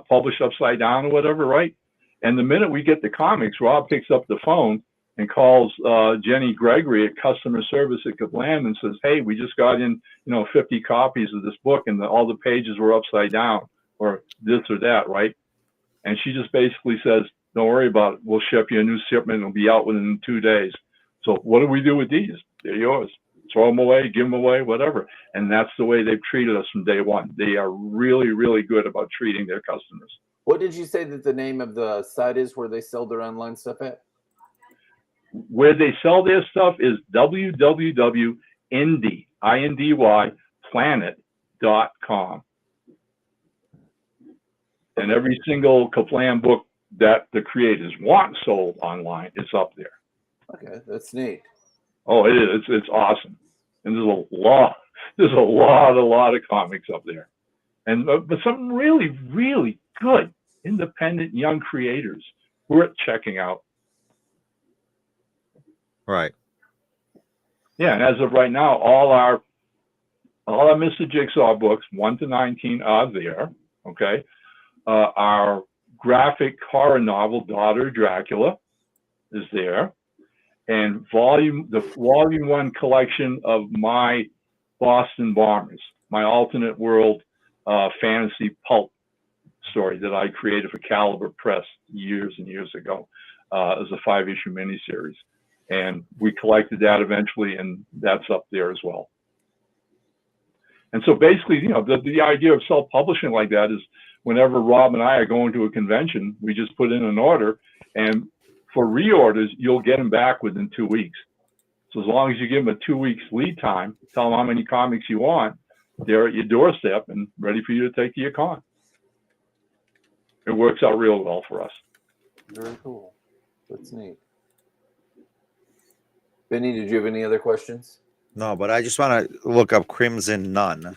published upside down or whatever, right? And the minute we get the comics, Rob picks up the phone and calls Jenny Gregory at customer service at Kablam and says, hey, we just got in, 50 copies of this book and all the pages were upside down or this or that, right? And she just basically says, don't worry about it. We'll ship you a new shipment. It'll be out within 2 days. So what do we do with these? They're yours. Throw them away, give them away, whatever. And that's the way they've treated us from day one. They are really, really good about treating their customers. What did you say that the name of the site is where they sell their online stuff at? Where they sell their stuff is www.indyplanet.com. And every single Kablam book that the creators want sold online is up there. Okay, that's neat. Oh, it is. It's awesome. And there's a lot of comics up there. And but some really, really good independent young creators worth checking out. Right. Yeah, and as of right now, all our Mr. Jigsaw books, 1 to 19, are there. Okay. Our graphic horror novel, Daughter Dracula, is there. And the volume 1 collection of my Boston Bombers, my alternate world fantasy pulp story that I created for Caliber Press years and years ago, as a 5-issue miniseries. And we collected that eventually, and that's up there as well. And so basically, the idea of self-publishing like that is whenever Rob and I are going to a convention, we just put in an order, and for reorders, you'll get them back within 2 weeks. So as long as you give them a 2 weeks lead time, tell them how many comics you want, they're at your doorstep and ready for you to take to your con. It works out real well for us. Very cool. That's neat. Benny, did you have any other questions? No, but I just want to look up Crimson Nun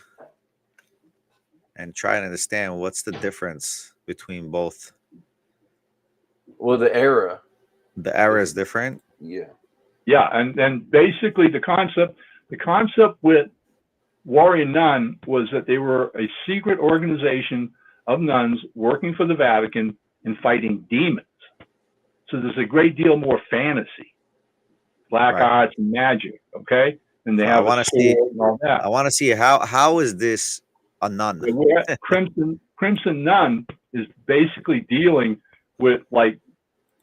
and try and understand what's the difference between both. Well, the era. The era is different. Yeah. Yeah, and basically the concept with Warrior Nun was that they were a secret organization of nuns working for the Vatican and fighting demons. So there's a great deal more fantasy, black arts and magic, okay? And they have a sword and all that. I want to see how is this a nun? Crimson Nun is basically dealing with like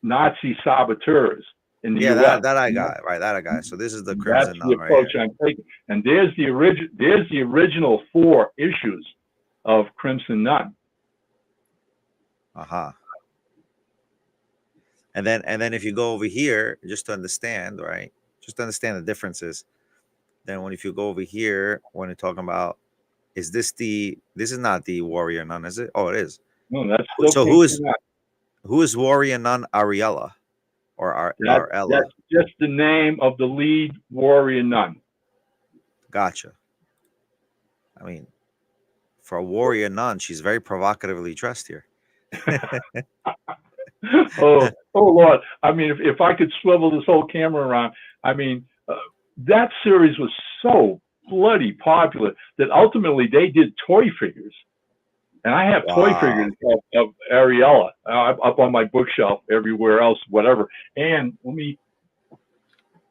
Nazi saboteurs in the US. That I got, right? That I got. So this is the Crimson Nun, the approach right? I'm taking. And there's the original 4 issues of Crimson Nun. Uh-huh. And then if you go over here, just to understand, right? Just to understand the differences. Then if you go over here, when you're talking about, this is not the Warrior Nun, is it? Oh, it is. No, that's so who is Warrior Nun Ariella or Ella? That's just the name of the lead Warrior Nun. Gotcha. I mean, for a Warrior Nun, she's very provocatively dressed here. oh Lord! I mean, if I could swivel this whole camera around, I mean, that series was so bloody popular that ultimately they did toy figures, and I have toy figures of Ariella up on my bookshelf everywhere else, whatever. And let me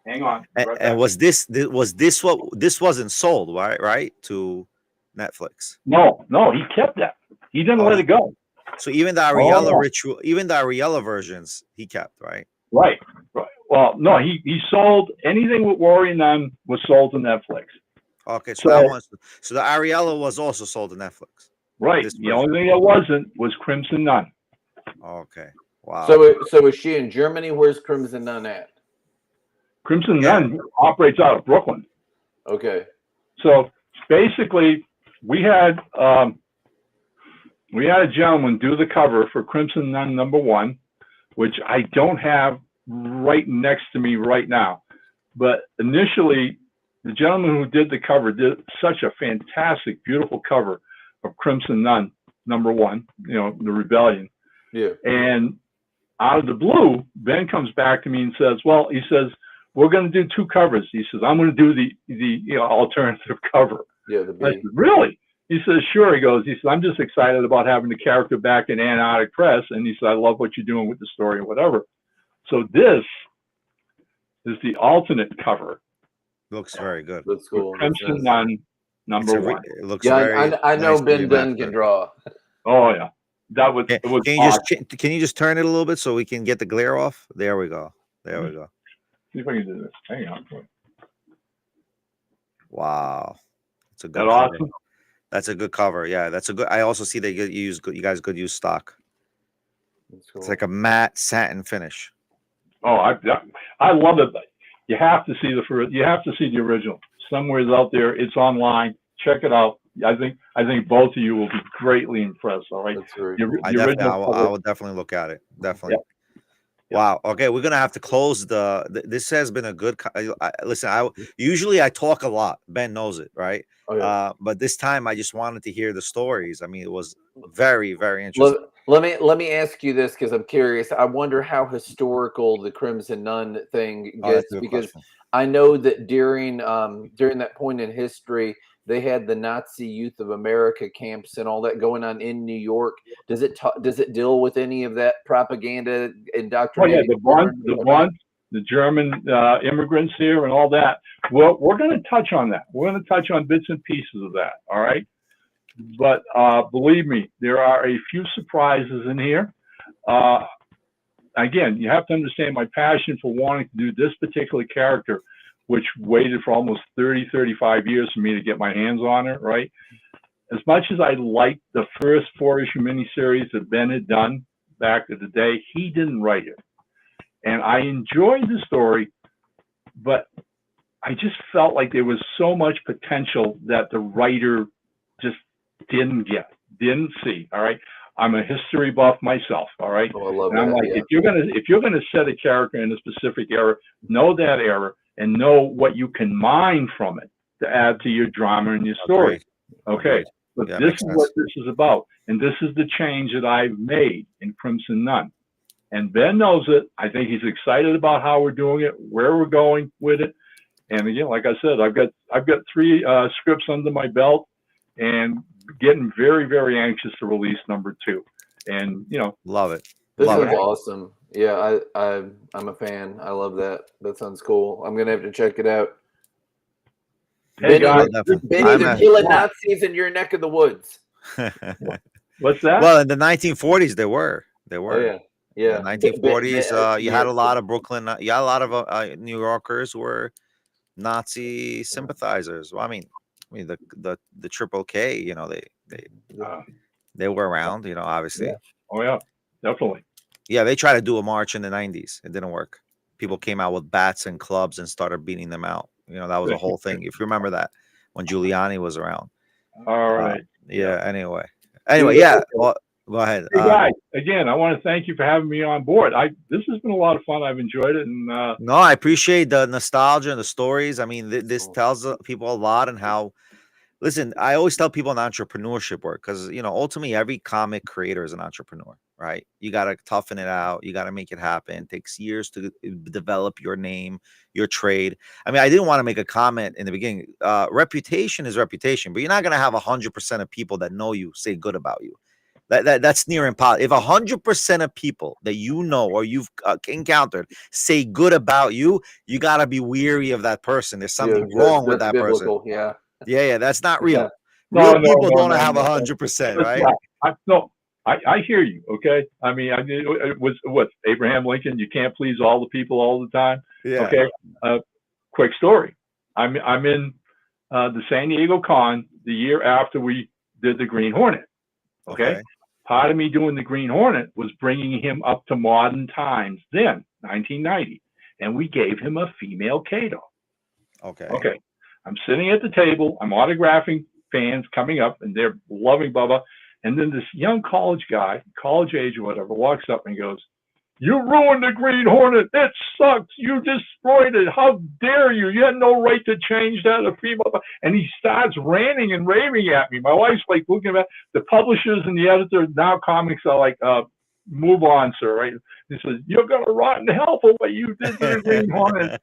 hang on. And was this what this wasn't sold, right to Netflix? No, he kept that. He didn't let it go. So even the Ariella ritual, even the Ariella versions, he kept, right? Right. Well, no, he sold anything with Warrior Nun was sold to Netflix. Okay, so the Ariella was also sold to Netflix. Right. The only thing that wasn't was Crimson Nun. Okay. Wow. So is she in Germany? Where's Crimson Nun at? Crimson Nun operates out of Brooklyn. Okay. So basically, we had a gentleman do the cover for Crimson Nun #1, which I don't have right next to me right now. But initially, the gentleman who did the cover did such a fantastic, beautiful cover of Crimson Nun, #1, the Rebellion. Yeah. And out of the blue, Ben comes back to me and says, well, he says, we're going to do 2 covers. He says, I'm going to do the alternative cover. Yeah, the I B. said, really? He says, sure. He says, I'm just excited about having the character back in Antarctic Press. And he said, I love what you're doing with the story and whatever. So this is the alternate cover. Looks very good. That's cool. That's Crimson nice. Nun, It's #1. it looks Yeah, very I know nicely Ben Dunn can remastered. draw. Oh yeah, that was Can, it was can you awesome. can you just turn it a little bit so we can get the glare off? There we go. There we go. See if I can do this. Hang on. Wow, it's a That good cover. awesome? That's a good cover. Yeah, that's a good. I also see that you guys could use stock. That's cool. It's like a matte satin finish. Oh, I love it. You have to see you have to see the original. Somewhere's out there. It's online. Check it out. I think both of you will be greatly impressed. All right. That's very The, cool. I the definitely, original I cover. will definitely look at it. Definitely. Yeah. Wow. Okay, we're gonna have to close this has been a good. Listen, usually I talk a lot. Ben knows it, right? Oh, yeah. But this time I just wanted to hear the stories. I mean, it was very, very interesting. Let me ask you this because I'm curious. I wonder how historical the Crimson Nun thing Oh, that's gets a good because question. I know that during that point in history, they had the Nazi Youth of America camps and all that going on in New York. Does it deal with any of that propaganda, Oh yeah, indoctrinating? the German immigrants here and all that. Well, we're going to touch on that. We're going to touch on bits and pieces of that. All right. But believe me, there are a few surprises in here. Again, you have to understand my passion for wanting to do this particular character, which waited for almost 35 years for me to get my hands on it, right? As much as I liked the first 4-issue miniseries that Ben had done back in the day, he didn't write it. And I enjoyed the story, but I just felt like there was so much potential that the writer just didn't see. All right. I'm a history buff myself. All right. Oh, I love and I'm that. like, Yeah. if you're gonna set a character in a specific era, know that era and know what you can mine from it to add to your drama and your story. Agreed. Okay. Agreed. But Yeah, this makes is sense. what this is about. And this is the change that I've made in Crimson Nun. And Ben knows it. I think he's excited about how we're doing it, where we're going with it. And again, like I said, I've got 3 scripts under my belt, and getting very, very anxious to release #2. And Love it. This Love sounds it. awesome. Yeah, I'm a fan. I love that. That sounds cool. I'm gonna have to check it out. hey guys, Benny, they're killing Nazis in your neck of the woods. What's that? Well, in the 1940s, there were. Oh yeah, yeah. In the 1940s, you had a lot of Brooklyn. You had a lot of New Yorkers who were Nazi sympathizers. Well, I mean the Triple K. They were around. Obviously. Yeah. Oh yeah, definitely. Yeah, they tried to do a march in the 90s. It didn't work. People came out with bats and clubs and started beating them out. That was a whole thing. If you remember that, when Giuliani was around. All right. Yeah. Anyway. Yeah. Well, go ahead. Hey guys, again, I want to thank you for having me on board. This has been a lot of fun. I've enjoyed it, and no, I appreciate the nostalgia and the stories. I mean, this tells people a lot, and how. Listen, I always tell people in entrepreneurship work because ultimately every comic creator is an entrepreneur, right? You got to toughen it out. You got to make it happen. It takes years to develop your name, your trade. I mean, I didn't want to make a comment in the beginning. Reputation is reputation, but you're not going to have 100% of people that know you say good about you. That's near impossible. If 100% of people that you know or you've encountered say good about you, you got to be weary of that person. There's something wrong with that biblical, person. Yeah. Yeah, that's not real. Yeah. Real people don't have 100%, right? I hear you. Okay, I mean, it was what Abraham Lincoln. You can't please all the people all the time. Yeah. Okay. Quick story. I'm in the San Diego Con the year after we did the Green Hornet. Okay. Part of me doing the Green Hornet was bringing him up to modern times. Then 1990, and we gave him a female Kato. Okay. I'm sitting at the table. I'm autographing fans coming up, and they're loving Bubba. And then this young college guy, college age or whatever, walks up and goes, You ruined the Green Hornet. It sucks. You destroyed it. How dare you? You had no right to change that. A female. And he starts ranting and raving at me. My wife's like looking at the publishers and the editor Now Comics are like, move on, sir. Right? He says, you're going to rot in hell for what you did to the Green Hornet.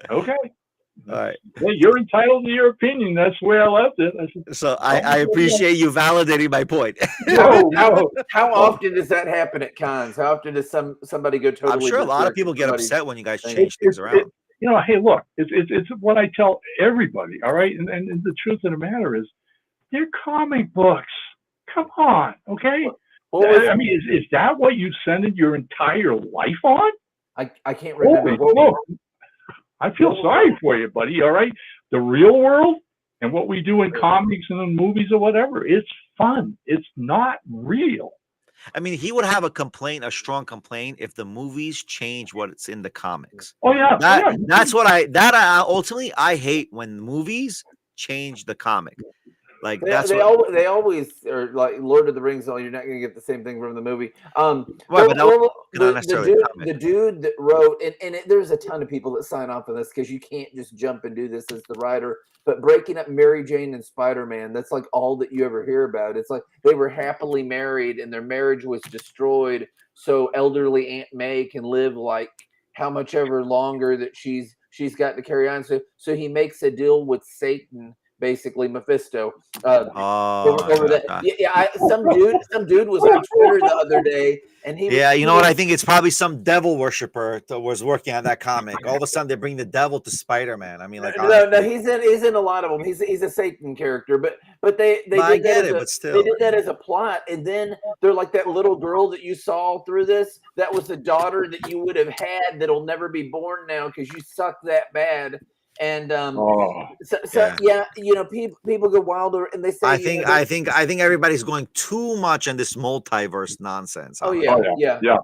Okay. All right. Well, you're entitled to your opinion. That's where I left it. I said, So I appreciate you validating my point. How often does that happen at cons? How often does somebody go totally? I'm sure a lot of people get upset when you guys change things around. Hey, look, it's what I tell everybody. All right, and the truth of the matter is, they're comic books. Come on, okay. I mean, is that what you centered your entire life on? I can't remember. I feel sorry for you, buddy. All right, the real world and what we do in comics and in movies or whatever, it's fun. It's not real. I mean, he would have a strong complaint if the movies change what's in the comics. Oh yeah, that's what ultimately I hate when movies change the comic. Like they always are like Lord of the Rings. You're not going to get the same thing from the movie. The dude that wrote, and there's a ton of people that sign off on this because you can't just jump and do this as the writer. But breaking up Mary Jane and Spider-Man, that's like all that you ever hear about. It's like they were happily married and their marriage was destroyed, so elderly Aunt May can live like how much ever longer that she's got to carry on. So he makes a deal with Satan. Basically, Mephisto. Over that. Some dude was on Twitter the other day, and he. Yeah, you know what? I think it's probably some devil worshiper that was working on that comic. All of a sudden, they bring the devil to Spider-Man. I mean, like no, he's in a lot of them. He's a Satan character, but they I get it, but still, they did that as a plot, and then they're like that little girl that you saw through this. That was the daughter that you would have had that'll never be born now because you suck that bad. And people go wilder and they say I think everybody's going too much on this multiverse nonsense. Yeah.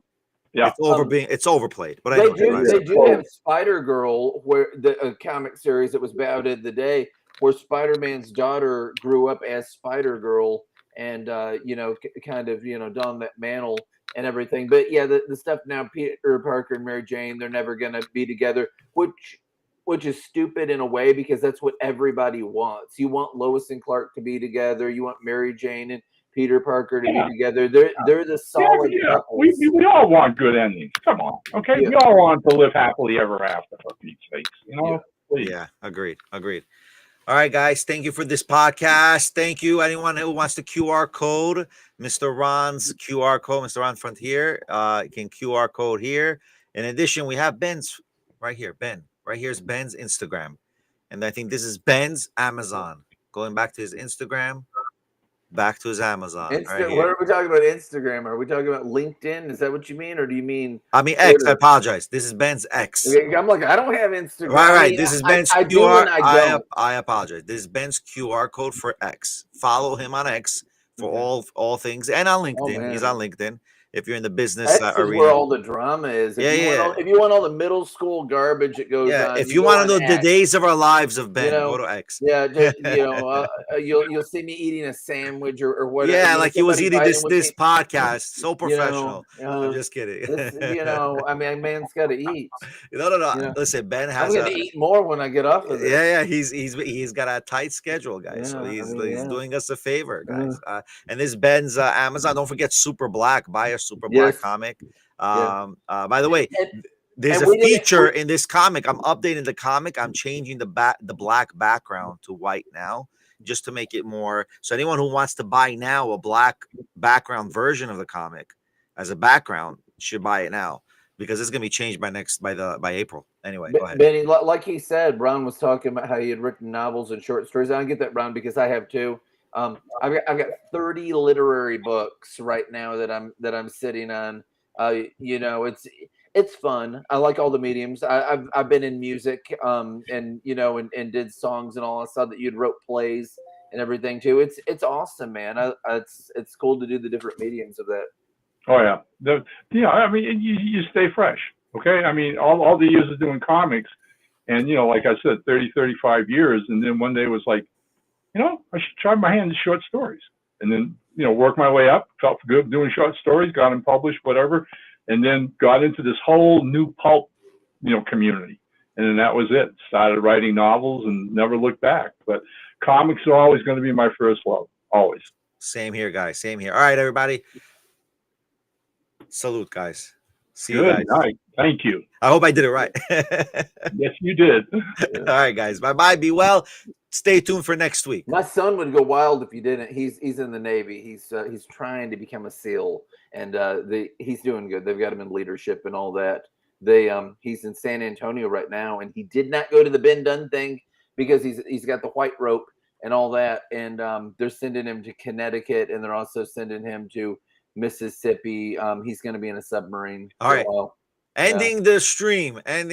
It's overplayed. But they do have Spider-Girl, where the comic series that was touted the day, where Spider-Man's daughter grew up as Spider-Girl and kind of donned that mantle and everything. But yeah, the stuff now, Peter Parker and Mary Jane, they're never gonna be together, which is stupid in a way because that's what everybody wants. You want Lois and Clark to be together. You want Mary Jane and Peter Parker to be together. They're the solid couples. We all want good endings. Come on, okay? We all want to live happily ever after, for Pete's sakes. Yeah, agreed. All right, guys. Thank you for this podcast. Thank you. Anyone who wants the QR code, Mr. Ron's QR code, Mr. Ron Frontier, you can QR code here. In addition, we have Ben's right here. Ben. Right here's Ben's Instagram. And I think this is Ben's Amazon. Going back to his Instagram, back to his Amazon. What are we talking about Instagram? Are we talking about LinkedIn? Is that what you mean? Or do you mean X? I apologize. This is Ben's X. I'm like, I don't have Instagram. Right. This is Ben's QR. I apologize. This is Ben's QR code for X. Follow him on X for all things. And on LinkedIn. He's on LinkedIn. If you're in the business arena, where all the drama is. If you want all the middle school garbage that goes on. If you want to know the days of our lives of Ben, go to X. Yeah, just you'll see me eating a sandwich or whatever. Yeah, like he was eating this podcast. So professional. I'm just kidding. I mean, man's got to eat. No. Listen, Ben has. I'm going to eat more when I get off of this. Yeah. He's got a tight schedule, guys. So he's doing us a favor, guys. And this Ben's Amazon. Don't forget Super Black. Buy a Super Black comic. By the way, there's a feature in this comic. I'm updating the comic. I'm changing the black background to white now, just to make it more. So anyone who wants to buy now a black background version of the comic as a background should buy it now, because it's gonna be changed by April. Anyway, go ahead. Benny, like he said, Ron was talking about how he had written novels and short stories. I don't get that, Ron, because I have too. I've got 30 literary books right now that I'm sitting on. It's fun. I like all the mediums. I've been in music, and did songs and all. I saw that you'd wrote plays and everything too. It's awesome, man. It's cool to do the different mediums of that. Oh yeah, I mean, you stay fresh. Okay, I mean, all the years of doing comics, and like I said, 35 years, and then one day it was like, I should try my hand at short stories, and then work my way up. Felt good doing short stories, got them published, whatever. and then got into this whole new pulp, community. And then that was it. Started writing novels and never looked back. But comics are always going to be my first love. Always. Same here, guys. Same here. All right, everybody. Salute, guys. See you Good guys. night. Thank you. I hope I did it right. Yes, you did. All right, guys. Bye-bye. Be well. Stay tuned for next week. My son would go wild if you didn't. He's in the Navy. He's trying to become a SEAL, and he's doing good. They've got him in leadership and all that. He's in San Antonio right now, and he did not go to the Ben Dunn thing because he's got the white rope and all that, and they're sending him to Connecticut, and they're also sending him to Mississippi. He's going to be in a submarine. All right. Ending the stream. Ending.